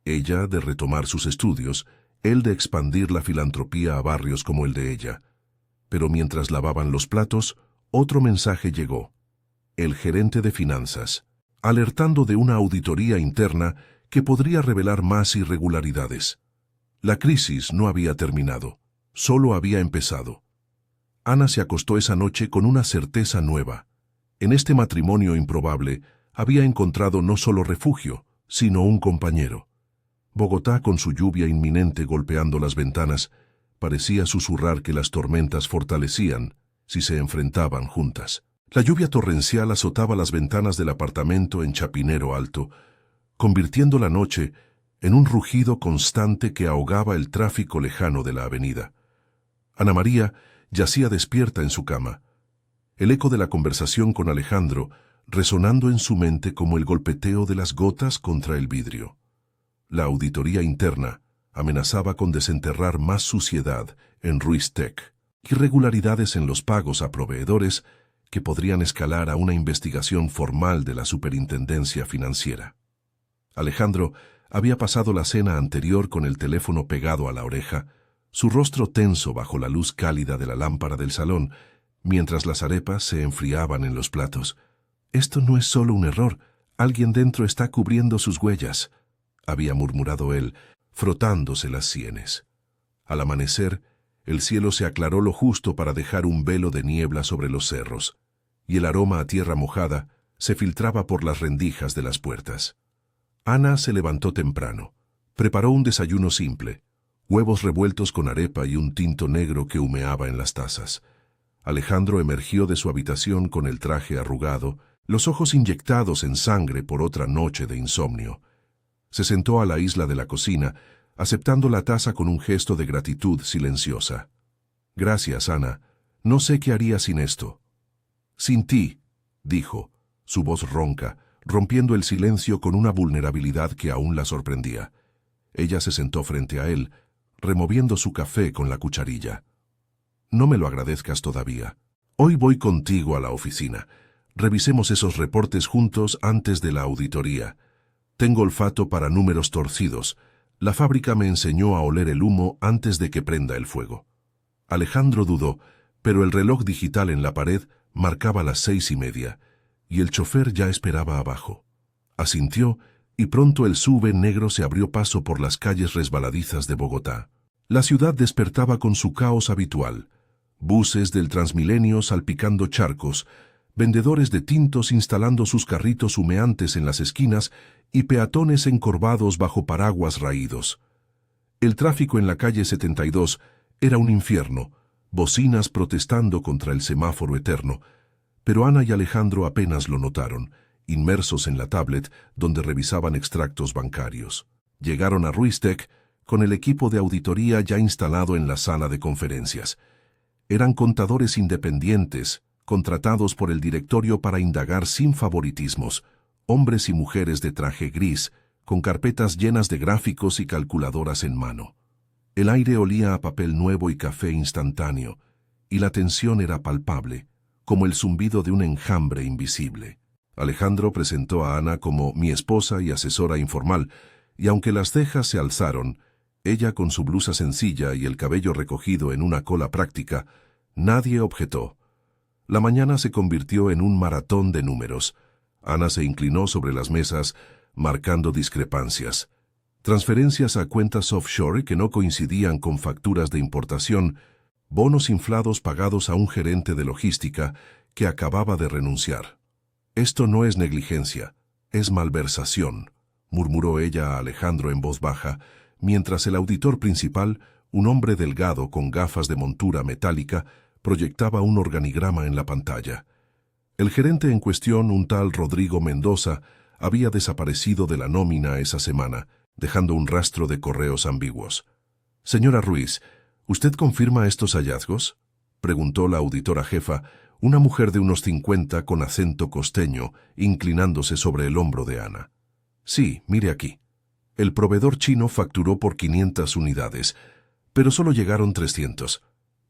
Ella de retomar sus estudios, él de expandir la filantropía a barrios como el de ella. Pero mientras lavaban los platos, otro mensaje llegó. El gerente de finanzas, alertando de una auditoría interna que podría revelar más irregularidades. La crisis no había terminado, solo había empezado. Ana se acostó esa noche con una certeza nueva. En este matrimonio improbable había encontrado no solo refugio, sino un compañero. Bogotá, con su lluvia inminente golpeando las ventanas, parecía susurrar que las tormentas fortalecían si se enfrentaban juntas. La lluvia torrencial azotaba las ventanas del apartamento en Chapinero Alto, convirtiendo la noche en un rugido constante que ahogaba el tráfico lejano de la avenida. Ana María yacía despierta en su cama, el eco de la conversación con Alejandro resonando en su mente como el golpeteo de las gotas contra el vidrio. La auditoría interna amenazaba con desenterrar más suciedad en Ruiz Tech, irregularidades en los pagos a proveedores que podrían escalar a una investigación formal de la superintendencia financiera. Alejandro había pasado la cena anterior con el teléfono pegado a la oreja, su rostro tenso bajo la luz cálida de la lámpara del salón, mientras las arepas se enfriaban en los platos. «Esto no es solo un error, alguien dentro está cubriendo sus huellas», había murmurado él, frotándose las sienes. Al amanecer, el cielo se aclaró lo justo para dejar un velo de niebla sobre los cerros, y el aroma a tierra mojada se filtraba por las rendijas de las puertas. Ana se levantó temprano. Preparó un desayuno simple, huevos revueltos con arepa y un tinto negro que humeaba en las tazas. Alejandro emergió de su habitación con el traje arrugado, los ojos inyectados en sangre por otra noche de insomnio. Se sentó a la isla de la cocina, aceptando la taza con un gesto de gratitud silenciosa. «Gracias, Ana. No sé qué haría sin esto». «Sin ti», dijo, su voz ronca, rompiendo el silencio con una vulnerabilidad que aún la sorprendía. Ella se sentó frente a él, removiendo su café con la cucharilla. «No me lo agradezcas todavía. Hoy voy contigo a la oficina. Revisemos esos reportes juntos antes de la auditoría. Tengo olfato para números torcidos. La fábrica me enseñó a oler el humo antes de que prenda el fuego». Alejandro dudó, pero el reloj digital en la pared marcaba las 6:30, y el chofer ya esperaba abajo. Asintió, y pronto el SUV negro se abrió paso por las calles resbaladizas de Bogotá. La ciudad despertaba con su caos habitual. Buses del Transmilenio salpicando charcos, vendedores de tintos instalando sus carritos humeantes en las esquinas y peatones encorvados bajo paraguas raídos. El tráfico en la calle 72 era un infierno, bocinas protestando contra el semáforo eterno, pero Ana y Alejandro apenas lo notaron, inmersos en la tablet donde revisaban extractos bancarios. Llegaron a Ruiz Tech con el equipo de auditoría ya instalado en la sala de conferencias. Eran contadores independientes, contratados por el directorio para indagar sin favoritismos, hombres y mujeres de traje gris, con carpetas llenas de gráficos y calculadoras en mano. El aire olía a papel nuevo y café instantáneo, y la tensión era palpable, como el zumbido de un enjambre invisible. Alejandro presentó a Ana como mi esposa y asesora informal, y aunque las cejas se alzaron, ella con su blusa sencilla y el cabello recogido en una cola práctica, nadie objetó. La mañana se convirtió en un maratón de números. Ana se inclinó sobre las mesas, marcando discrepancias. transferencias a cuentas offshore que no coincidían con facturas de importación, bonos inflados pagados a un gerente de logística que acababa de renunciar. «Esto no es negligencia, es malversación», murmuró ella a Alejandro en voz baja, mientras el auditor principal, un hombre delgado con gafas de montura metálica, proyectaba un organigrama en la pantalla. El gerente en cuestión, un tal Rodrigo Mendoza, había desaparecido de la nómina esa semana, dejando un rastro de correos ambiguos. «Señora Ruiz, ¿usted confirma estos hallazgos?», preguntó la auditora jefa, una mujer de unos 50 con acento costeño, inclinándose sobre el hombro de Ana. «Sí, mire aquí. El proveedor chino facturó por 500 unidades, pero solo llegaron 300.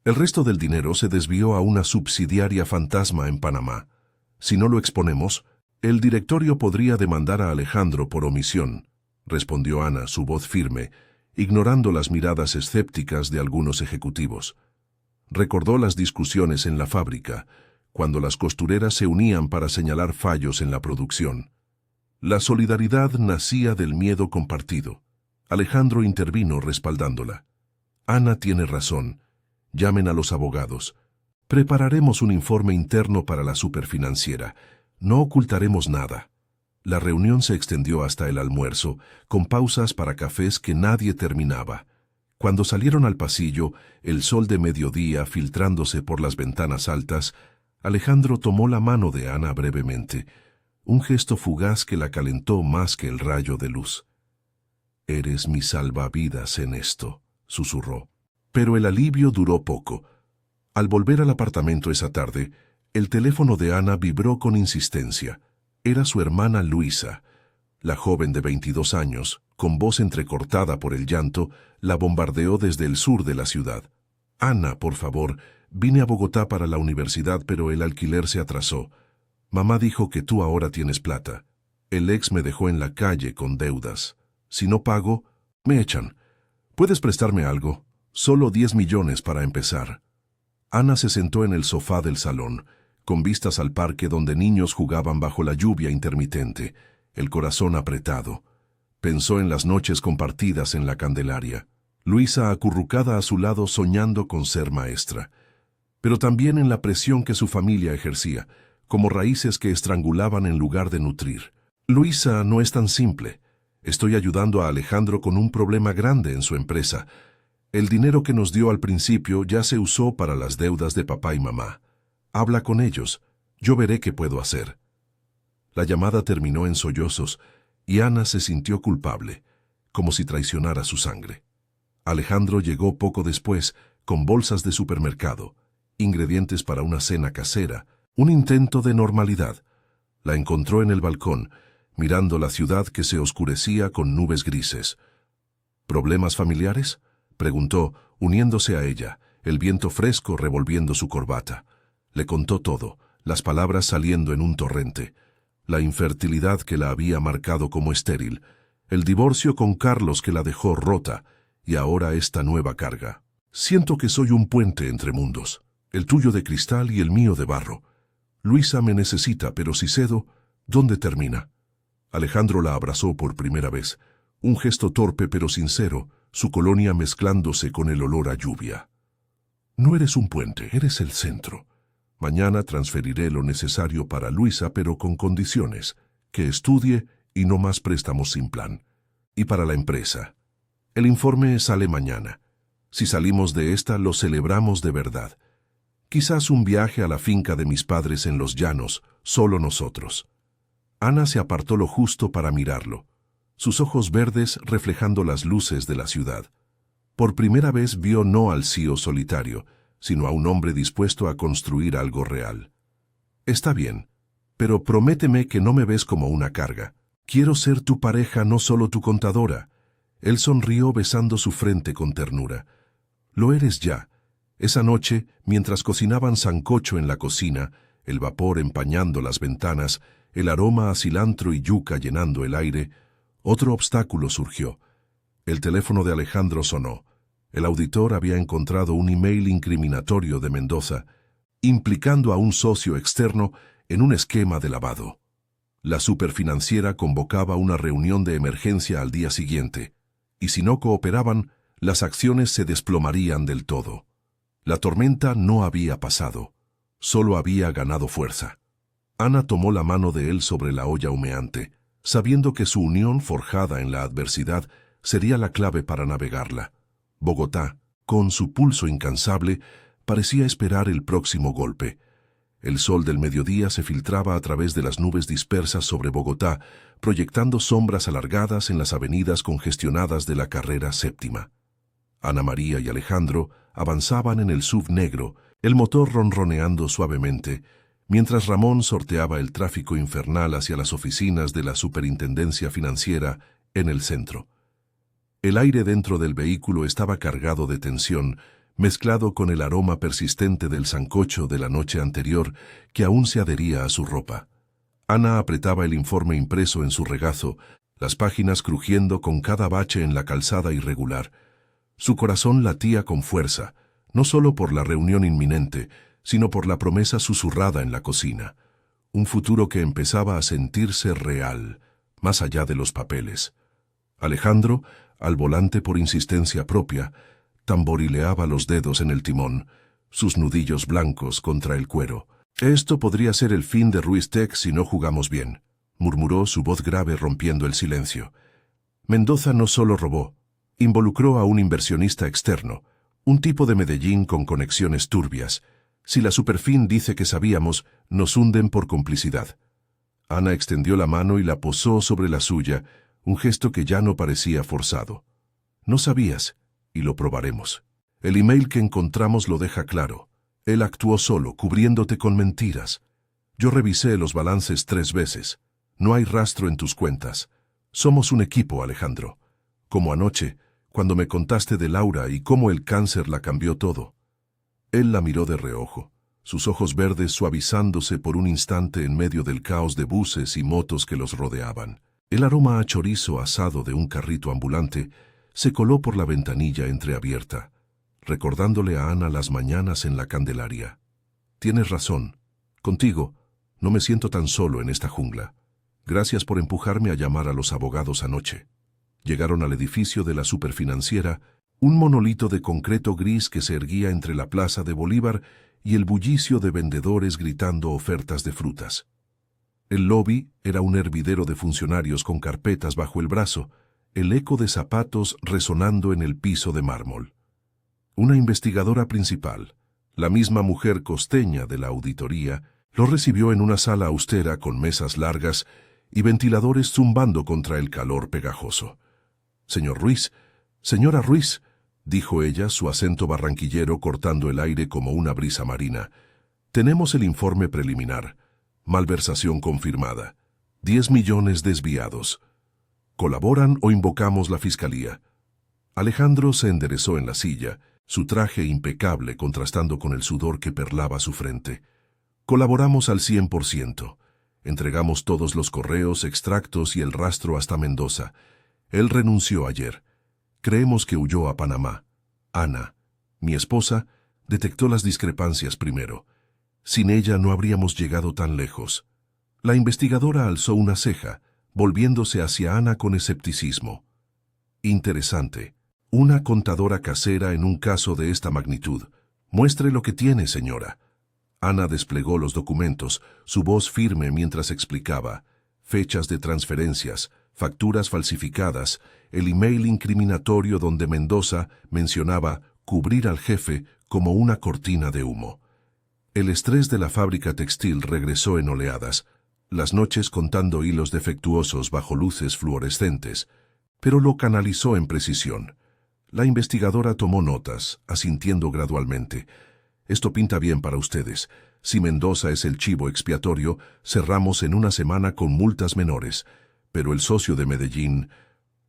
El resto del dinero se desvió a una subsidiaria fantasma en Panamá. Si no lo exponemos, el directorio podría demandar a Alejandro por omisión», respondió Ana, su voz firme, ignorando las miradas escépticas de algunos ejecutivos. Recordó las discusiones en la fábrica, cuando las costureras se unían para señalar fallos en la producción. La solidaridad nacía del miedo compartido. Alejandro intervino respaldándola. «Ana tiene razón. Llamen a los abogados. Prepararemos un informe interno para la superfinanciera. No ocultaremos nada». La reunión se extendió hasta el almuerzo, con pausas para cafés que nadie terminaba. Cuando salieron al pasillo, el sol de mediodía filtrándose por las ventanas altas, Alejandro tomó la mano de Ana brevemente, un gesto fugaz que la calentó más que el rayo de luz. «Eres mi salvavidas en esto», susurró. Pero el alivio duró poco. Al volver al apartamento esa tarde, el teléfono de Ana vibró con insistencia. Era su hermana Luisa. La joven de 22 años, con voz entrecortada por el llanto, la bombardeó desde el sur de la ciudad. «Ana, por favor, vine a Bogotá para la universidad, pero el alquiler se atrasó. Mamá dijo que tú ahora tienes plata. El ex me dejó en la calle con deudas. Si no pago, me echan. ¿Puedes prestarme algo? Solo 10 millones para empezar». Ana se sentó en el sofá del salón, con vistas al parque donde niños jugaban bajo la lluvia intermitente, el corazón apretado. Pensó en las noches compartidas en la Candelaria, Luisa acurrucada a su lado soñando con ser maestra, pero también en la presión que su familia ejercía, como raíces que estrangulaban en lugar de nutrir. «Luisa, no es tan simple. Estoy ayudando a Alejandro con un problema grande en su empresa. El dinero que nos dio al principio ya se usó para las deudas de papá y mamá. Habla con ellos. Yo veré qué puedo hacer». La llamada terminó en sollozos y Ana se sintió culpable, como si traicionara su sangre. Alejandro llegó poco después con bolsas de supermercado, ingredientes para una cena casera, un intento de normalidad. La encontró en el balcón, mirando la ciudad que se oscurecía con nubes grises. «¿Problemas familiares?», preguntó, uniéndose a ella, el viento fresco revolviendo su corbata. Le contó todo, las palabras saliendo en un torrente. La infertilidad que la había marcado como estéril, el divorcio con Carlos que la dejó rota, y ahora esta nueva carga. «Siento que soy un puente entre mundos, el tuyo de cristal y el mío de barro. Luisa me necesita, pero si cedo, ¿dónde termina?». Alejandro la abrazó por primera vez, un gesto torpe pero sincero, su colonia mezclándose con el olor a lluvia. «No eres un puente, eres el centro. Mañana transferiré lo necesario para Luisa, pero con condiciones, que estudie y no más préstamos sin plan. Y para la empresa. El informe sale mañana. Si salimos de esta, lo celebramos de verdad. Quizás un viaje a la finca de mis padres en los llanos, solo nosotros». Ana se apartó lo justo para mirarlo, sus ojos verdes reflejando las luces de la ciudad. Por primera vez vio no al CEO solitario, sino a un hombre dispuesto a construir algo real. «Está bien, pero prométeme que no me ves como una carga. Quiero ser tu pareja, no solo tu contadora». Él sonrió besando su frente con ternura. «Lo eres ya». Esa noche, mientras cocinaban sancocho en la cocina, el vapor empañando las ventanas, el aroma a cilantro y yuca llenando el aire, otro obstáculo surgió. El teléfono de Alejandro sonó. El auditor había encontrado un email incriminatorio de Mendoza, implicando a un socio externo en un esquema de lavado. La superfinanciera convocaba una reunión de emergencia al día siguiente. y si no cooperaban, las acciones se desplomarían del todo. La tormenta no había pasado, solo había ganado fuerza. Ana tomó la mano de él sobre la olla humeante, sabiendo que su unión forjada en la adversidad sería la clave para navegarla. Bogotá, con su pulso incansable, parecía esperar el próximo golpe. El sol del mediodía se filtraba a través de las nubes dispersas sobre Bogotá, proyectando sombras alargadas en las avenidas congestionadas de la carrera séptima. Ana María y Alejandro avanzaban en el SUV negro, el motor ronroneando suavemente, mientras Ramón sorteaba el tráfico infernal hacia las oficinas de la Superintendencia Financiera en el centro. El aire dentro del vehículo estaba cargado de tensión, mezclado con el aroma persistente del sancocho de la noche anterior que aún se adhería a su ropa. Ana apretaba el informe impreso en su regazo, las páginas crujiendo con cada bache en la calzada irregular. Su corazón latía con fuerza, no solo por la reunión inminente, sino por la promesa susurrada en la cocina. Un futuro que empezaba a sentirse real, más allá de los papeles. Alejandro, al volante por insistencia propia, tamborileaba los dedos en el timón, sus nudillos blancos contra el cuero. «Esto podría ser el fin de Ruiz Tech si no jugamos bien», murmuró su voz grave rompiendo el silencio. Mendoza no solo robó, involucró a un inversionista externo, un tipo de Medellín con conexiones turbias. Si la Superfin dice que sabíamos, nos hunden por complicidad. Ana extendió la mano y la posó sobre la suya, un gesto que ya no parecía forzado. «No sabías, y lo probaremos. El email que encontramos lo deja claro. Él actuó solo, cubriéndote con mentiras. Yo revisé los balances 3 veces. No hay rastro en tus cuentas. Somos un equipo, Alejandro. Como anoche, cuando me contaste de Laura y cómo el cáncer la cambió todo». Él la miró de reojo, sus ojos verdes suavizándose por un instante en medio del caos de buses y motos que los rodeaban. El aroma a chorizo asado de un carrito ambulante se coló por la ventanilla entreabierta, recordándole a Ana las mañanas en la Candelaria. «Tienes razón. Contigo, no me siento tan solo en esta jungla. Gracias por empujarme a llamar a los abogados anoche». Llegaron al edificio de la Superfinanciera, un monolito de concreto gris que se erguía entre la Plaza de Bolívar y el bullicio de vendedores gritando ofertas de frutas. El lobby era un hervidero de funcionarios con carpetas bajo el brazo, el eco de zapatos resonando en el piso de mármol. Una investigadora principal, la misma mujer costeña de la auditoría, lo recibió en una sala austera con mesas largas y ventiladores zumbando contra el calor pegajoso. «Señor Ruiz, señora Ruiz», dijo ella, su acento barranquillero cortando el aire como una brisa marina. «Tenemos el informe preliminar. Malversación confirmada. 10 millones desviados. ¿Colaboran o invocamos la fiscalía?» Alejandro se enderezó en la silla, su traje impecable contrastando con el sudor que perlaba su frente. «Colaboramos al 100%. Entregamos todos los correos, extractos y el rastro hasta Mendoza. Él renunció ayer. Creemos que huyó a Panamá. Ana, mi esposa, detectó las discrepancias primero. Sin ella no habríamos llegado tan lejos». La investigadora alzó una ceja, volviéndose hacia Ana con escepticismo. «Interesante. Una contadora casera en un caso de esta magnitud. Muestre lo que tiene, señora». Ana desplegó los documentos, su voz firme mientras explicaba. Fechas de transferencias, facturas falsificadas, el email incriminatorio donde Mendoza mencionaba cubrir al jefe como una cortina de humo. El estrés de la fábrica textil regresó en oleadas, las noches contando hilos defectuosos bajo luces fluorescentes, pero lo canalizó en precisión. La investigadora tomó notas, asintiendo gradualmente. «Esto pinta bien para ustedes. Si Mendoza es el chivo expiatorio, cerramos en una semana con multas menores. Pero el socio de Medellín,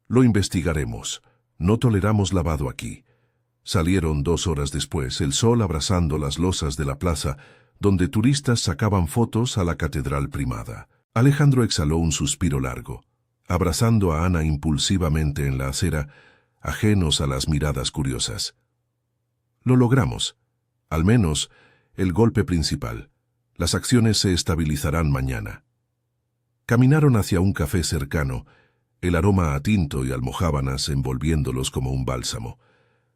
lo investigaremos. No toleramos lavado aquí». Salieron 2 horas después, el sol abrazando las losas de la plaza, donde turistas sacaban fotos a la Catedral Primada. Alejandro exhaló un suspiro largo, abrazando a Ana impulsivamente en la acera, ajenos a las miradas curiosas. «Lo logramos. Al menos, el golpe principal. Las acciones se estabilizarán mañana». Caminaron hacia un café cercano, el aroma a tinto y almojábanas envolviéndolos como un bálsamo.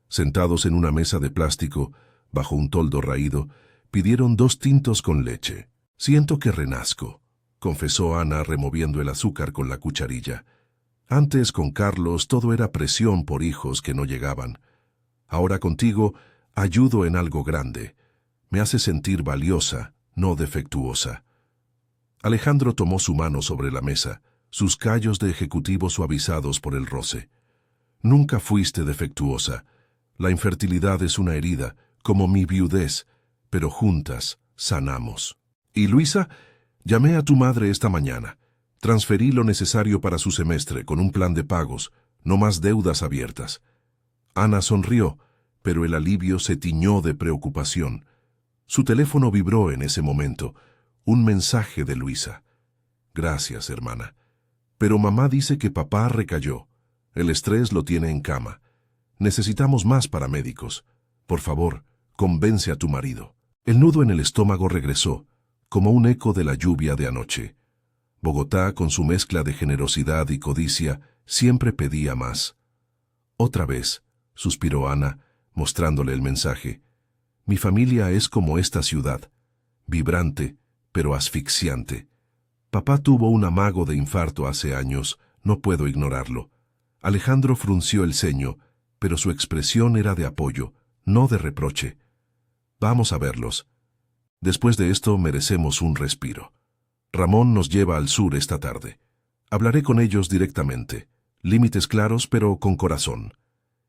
Sentados en una mesa de plástico, bajo un toldo raído, pidieron 2 tintos con leche. «Siento que renazco», confesó Ana removiendo el azúcar con la cucharilla. «Antes, con Carlos, todo era presión por hijos que no llegaban. Ahora contigo, ayudo en algo grande. Me hace sentir valiosa, no defectuosa». Alejandro tomó su mano sobre la mesa, sus callos de ejecutivo suavizados por el roce. «Nunca fuiste defectuosa. La infertilidad es una herida, como mi viudez, pero juntas sanamos». «¿Y Luisa?» «Llamé a tu madre esta mañana. Transferí lo necesario para su semestre con un plan de pagos, no más deudas abiertas». Ana sonrió, pero el alivio se tiñó de preocupación. Su teléfono vibró en ese momento. Un mensaje de Luisa. «Gracias, hermana. Pero mamá dice que papá recayó. El estrés lo tiene en cama. Necesitamos más paramédicos. Por favor, convence a tu marido». El nudo en el estómago regresó, como un eco de la lluvia de anoche. Bogotá, con su mezcla de generosidad y codicia, siempre pedía más. «Otra vez», suspiró Ana, mostrándole el mensaje. «Mi familia es como esta ciudad, vibrante, pero asfixiante. Papá tuvo un amago de infarto hace años, no puedo ignorarlo». Alejandro frunció el ceño, pero su expresión era de apoyo, no de reproche. «Vamos a verlos. Después de esto merecemos un respiro. Ramón nos lleva al sur esta tarde. Hablaré con ellos directamente. Límites claros, pero con corazón».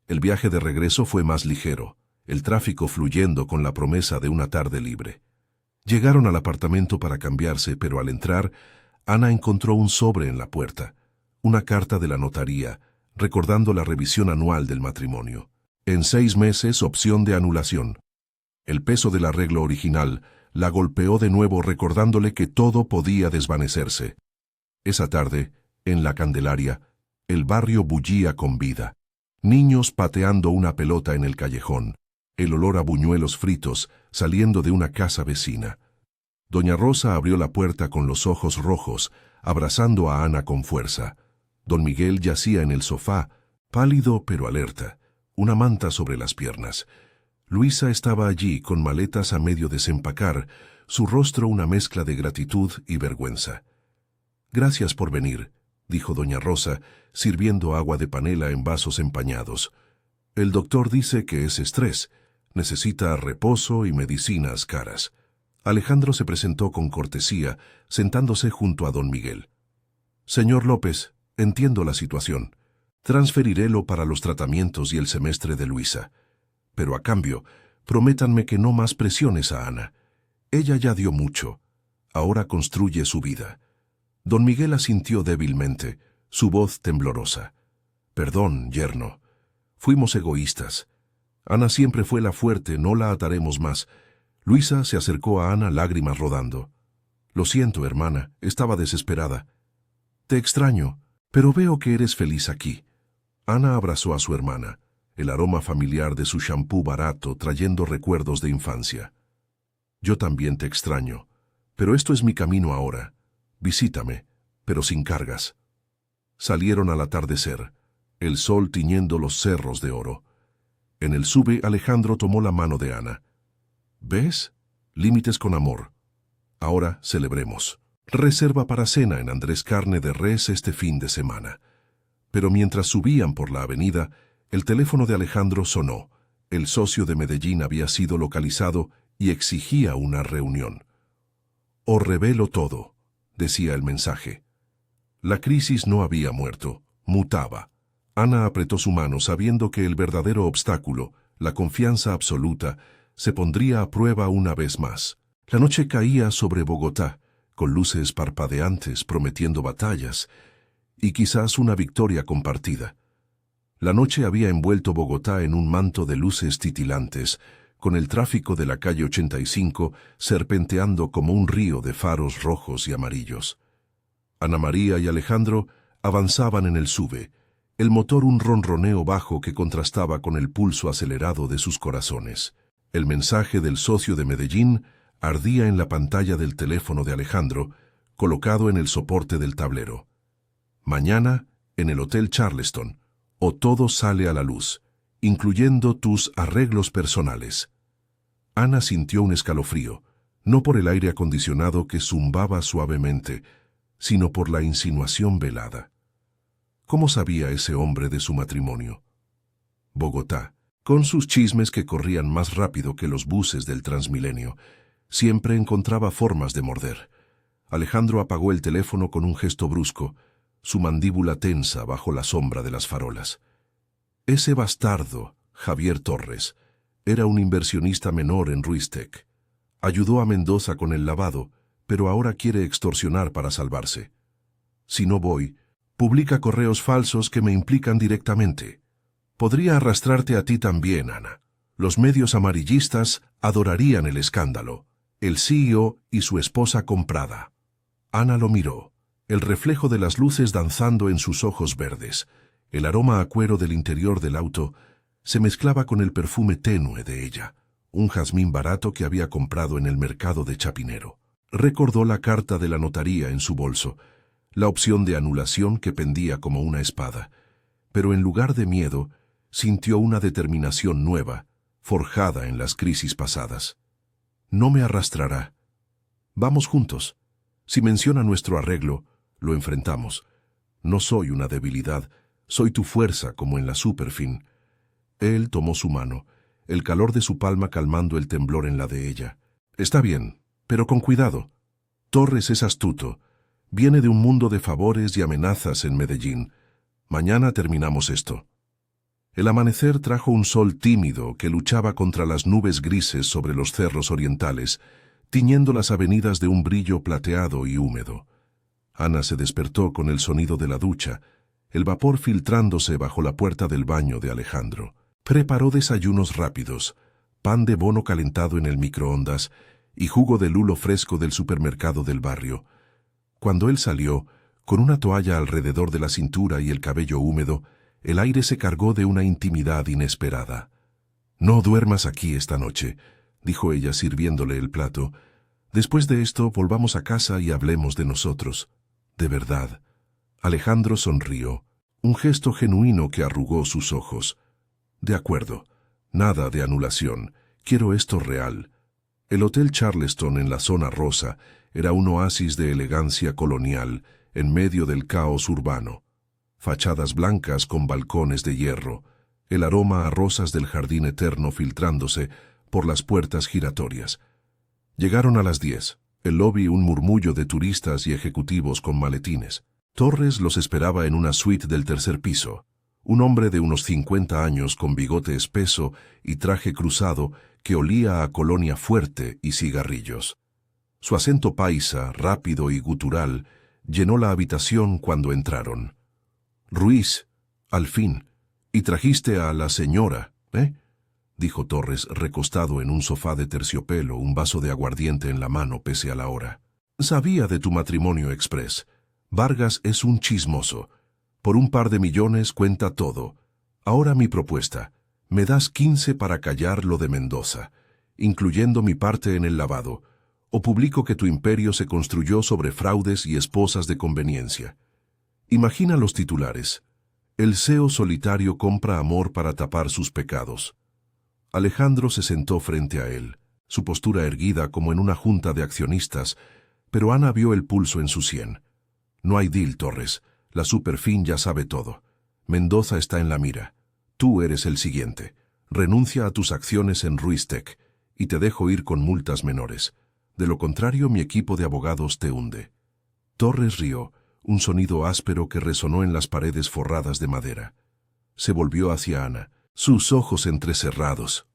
El viaje de regreso fue más ligero, el tráfico fluyendo con la promesa de una tarde libre. Llegaron al apartamento para cambiarse, pero al entrar, Ana encontró un sobre en la puerta, una carta de la notaría, recordando la revisión anual del matrimonio. En 6 meses, opción de anulación. El peso del arreglo original la golpeó de nuevo, recordándole que todo podía desvanecerse. Esa tarde, en la Candelaria, el barrio bullía con vida. Niños pateando una pelota en el callejón, el olor a buñuelos fritos saliendo de una casa vecina. Doña Rosa abrió la puerta con los ojos rojos, abrazando a Ana con fuerza. Don Miguel yacía en el sofá, pálido pero alerta, una manta sobre las piernas. Luisa estaba allí con maletas a medio desempacar, su rostro una mezcla de gratitud y vergüenza. «Gracias por venir», dijo doña Rosa, sirviendo agua de panela en vasos empañados. «El doctor dice que es estrés, necesita reposo y medicinas caras». Alejandro se presentó con cortesía, sentándose junto a don Miguel. «Señor López, entiendo la situación. Transferirélo para los tratamientos y el semestre de Luisa. Pero a cambio, prométanme que no más presiones a Ana. Ella ya dio mucho. Ahora construye su vida». Don Miguel asintió débilmente, su voz temblorosa. «Perdón, yerno. Fuimos egoístas. Ana siempre fue la fuerte, no la ataremos más». Luisa se acercó a Ana, lágrimas rodando. «Lo siento, hermana, estaba desesperada. Te extraño, pero veo que eres feliz aquí». Ana abrazó a su hermana, el aroma familiar de su champú barato trayendo recuerdos de infancia. «Yo también te extraño, pero esto es mi camino ahora. Visítame, pero sin cargas». Salieron al atardecer, el sol tiñendo los cerros de oro. En el sube, Alejandro tomó la mano de Ana. «¿Ves? Límites con amor. Ahora celebremos. Reserva para cena en Andrés Carne de Res este fin de semana». Pero mientras subían por la avenida, el teléfono de Alejandro sonó. El socio de Medellín había sido localizado y exigía una reunión. «Os revelo todo», decía el mensaje. La crisis no había muerto, mutaba. Ana apretó su mano sabiendo que el verdadero obstáculo, la confianza absoluta, se pondría a prueba una vez más. La noche caía sobre Bogotá, con luces parpadeantes prometiendo batallas, y quizás una victoria compartida. La noche había envuelto Bogotá en un manto de luces titilantes, con el tráfico de la calle 85 serpenteando como un río de faros rojos y amarillos. Ana María y Alejandro avanzaban en el sube, el motor un ronroneo bajo que contrastaba con el pulso acelerado de sus corazones. El mensaje del socio de Medellín ardía en la pantalla del teléfono de Alejandro, colocado en el soporte del tablero. «Mañana, en el Hotel Charleston, o todo sale a la luz, incluyendo tus arreglos personales. Ana sintió un escalofrío, no por el aire acondicionado que zumbaba suavemente, sino por la insinuación velada. ¿Cómo sabía ese hombre de su matrimonio? Bogotá, con sus chismes que corrían más rápido que los buses del Transmilenio, siempre encontraba formas de morder. Alejandro apagó el teléfono con un gesto brusco, su mandíbula tensa bajo la sombra de las farolas. Ese bastardo, Javier Torres, era un inversionista menor en Ruistec. Ayudó a Mendoza con el lavado, pero ahora quiere extorsionar para salvarse. Si no voy, publica correos falsos que me implican directamente. Podría arrastrarte a ti también, Ana. Los medios amarillistas adorarían el escándalo. El CEO y su esposa comprada. Ana lo miró, el reflejo de las luces danzando en sus ojos verdes. El aroma a cuero del interior del auto se mezclaba con el perfume tenue de ella, un jazmín barato que había comprado en el mercado de Chapinero. Recordó la carta de la notaría en su bolso, la opción de anulación que pendía como una espada, pero en lugar de miedo, sintió una determinación nueva, forjada en las crisis pasadas. No me arrastrará. Vamos juntos. Si menciona nuestro arreglo, lo enfrentamos. No soy una debilidad, soy tu fuerza como en la Superfin. Él tomó su mano, el calor de su palma calmando el temblor en la de ella. Está bien, pero con cuidado. Torres es astuto. Viene de un mundo de favores y amenazas en Medellín. Mañana terminamos esto. El amanecer trajo un sol tímido que luchaba contra las nubes grises sobre los cerros orientales, tiñendo las avenidas de un brillo plateado y húmedo. Ana se despertó con el sonido de la ducha, el vapor filtrándose bajo la puerta del baño de Alejandro. Preparó desayunos rápidos, pan de bono calentado en el microondas y jugo de lulo fresco del supermercado del barrio. Cuando él salió, con una toalla alrededor de la cintura y el cabello húmedo, el aire se cargó de una intimidad inesperada. «No duermas aquí esta noche», dijo ella sirviéndole el plato. «Después de esto volvamos a casa y hablemos de nosotros. De verdad». Alejandro sonrió, un gesto genuino que arrugó sus ojos. «De acuerdo. Nada de anulación. Quiero esto real». El Hotel Charleston en la zona rosa era un oasis de elegancia colonial en medio del caos urbano. Fachadas blancas con balcones de hierro, el aroma a rosas del jardín eterno filtrándose por las puertas giratorias. Llegaron a las 10, el lobby un murmullo de turistas y ejecutivos con maletines. Torres los esperaba en una suite del tercer piso. Un hombre de unos 50 años con bigote espeso y traje cruzado que olía a colonia fuerte y cigarrillos. Su acento paisa, rápido y gutural, llenó la habitación cuando entraron. «Ruiz, al fin. Y trajiste a la señora, ¿eh?», dijo Torres, recostado en un sofá de terciopelo, un vaso de aguardiente en la mano pese a la hora. «Sabía de tu matrimonio express. Vargas es un chismoso. Por un par de millones cuenta todo. Ahora mi propuesta. Me das 15 para callar lo de Mendoza, incluyendo mi parte en el lavado, o publico que tu imperio se construyó sobre fraudes y esposas de conveniencia». Imagina los titulares. El CEO solitario compra amor para tapar sus pecados. Alejandro se sentó frente a él, su postura erguida como en una junta de accionistas, pero Ana vio el pulso en su sien. «No hay deal, Torres. La Superfin ya sabe todo. Mendoza está en la mira. Tú eres el siguiente. Renuncia a tus acciones en Ruistec y te dejo ir con multas menores. De lo contrario, mi equipo de abogados te hunde». Torres rió, un sonido áspero que resonó en las paredes forradas de madera. Se volvió hacia Ana, sus ojos entrecerrados.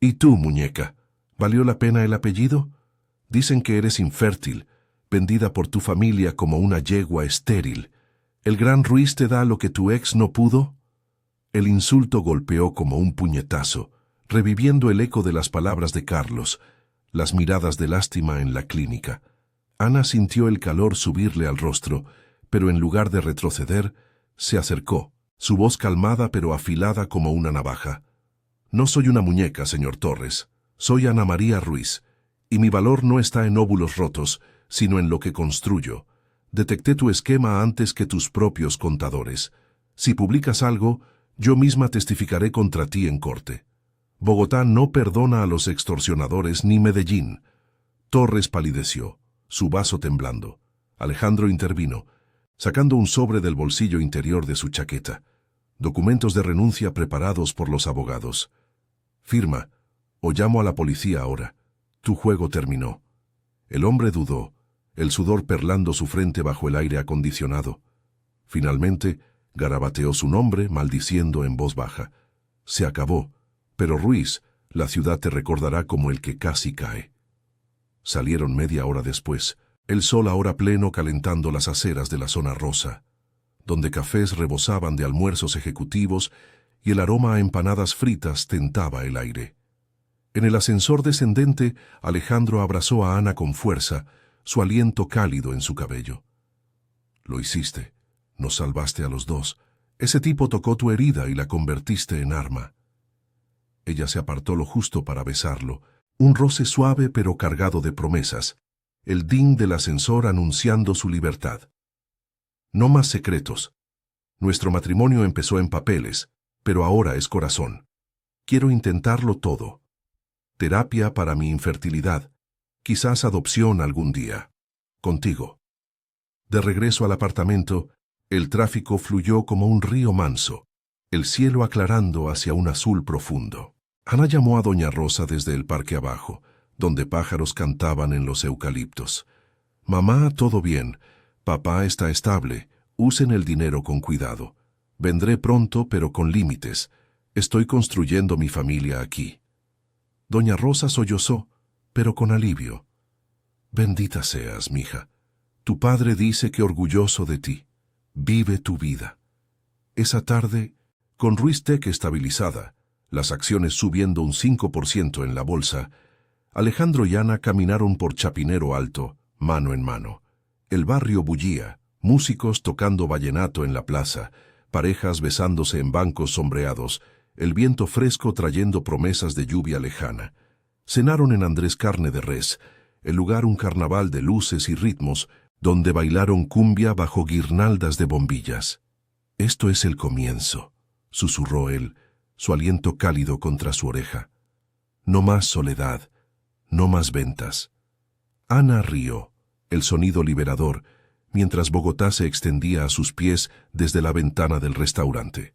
«¿Y tú, muñeca? ¿Valió la pena el apellido? Dicen que eres infértil, vendida por tu familia como una yegua estéril. ¿El gran Ruiz te da lo que tu ex no pudo?» El insulto golpeó como un puñetazo, reviviendo el eco de las palabras de Carlos, las miradas de lástima en la clínica. Ana sintió el calor subirle al rostro, pero en lugar de retroceder, se acercó, su voz calmada pero afilada como una navaja. «No soy una muñeca, señor Torres. Soy Ana María Ruiz, y mi valor no está en óvulos rotos, sino en lo que construyo. Detecté tu esquema antes que tus propios contadores. Si publicas algo, yo misma testificaré contra ti en corte. Bogotá no perdona a los extorsionadores ni Medellín. Torres palideció, su vaso temblando. Alejandro intervino, sacando un sobre del bolsillo interior de su chaqueta. Documentos de renuncia preparados por los abogados. Firma, o llamo a la policía ahora. Tu juego terminó. El hombre dudó, el sudor perlando su frente bajo el aire acondicionado. Finalmente, garabateó su nombre, maldiciendo en voz baja. Se acabó, pero Ruiz, la ciudad te recordará como el que casi cae. Salieron media hora después, el sol ahora pleno calentando las aceras de la zona rosa, donde cafés rebosaban de almuerzos ejecutivos y el aroma a empanadas fritas tentaba el aire. En el ascensor descendente, Alejandro abrazó a Ana con fuerza, su aliento cálido en su cabello. Lo hiciste, nos salvaste a los dos. Ese tipo tocó tu herida y la convertiste en arma. Ella se apartó lo justo para besarlo, un roce suave pero cargado de promesas, el ding del ascensor anunciando su libertad. No más secretos. Nuestro matrimonio empezó en papeles, pero ahora es corazón. Quiero intentarlo todo. Terapia para mi infertilidad, quizás adopción algún día. Contigo. De regreso al apartamento, el tráfico fluyó como un río manso, el cielo aclarando hacia un azul profundo. Ana llamó a doña Rosa desde el parque abajo, donde pájaros cantaban en los eucaliptos. Mamá, todo bien. Papá está estable. Usen el dinero con cuidado. Vendré pronto, pero con límites. Estoy construyendo mi familia aquí. Doña Rosa sollozó, pero con alivio. Bendita seas, mija. Tu padre dice que orgulloso de ti. Vive tu vida. Esa tarde, con Ruiz Tech estabilizada, las acciones subiendo un 5% en la bolsa, Alejandro y Ana caminaron por Chapinero Alto, mano en mano. El barrio bullía, músicos tocando vallenato en la plaza, parejas besándose en bancos sombreados, el viento fresco trayendo promesas de lluvia lejana. Cenaron en Andrés Carne de Res, el lugar un carnaval de luces y ritmos, donde bailaron cumbia bajo guirnaldas de bombillas. Esto es el comienzo, susurró él, su aliento cálido contra su oreja. No más soledad, no más ventas. Ana rió, el sonido liberador, mientras Bogotá se extendía a sus pies desde la ventana del restaurante.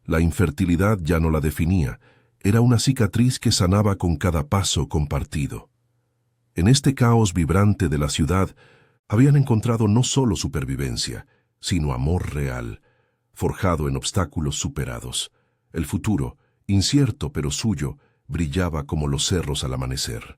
La infertilidad ya no la definía, era una cicatriz que sanaba con cada paso compartido. En este caos vibrante de la ciudad, habían encontrado no solo supervivencia, sino amor real, forjado en obstáculos superados. El futuro, incierto pero suyo, brillaba como los cerros al amanecer.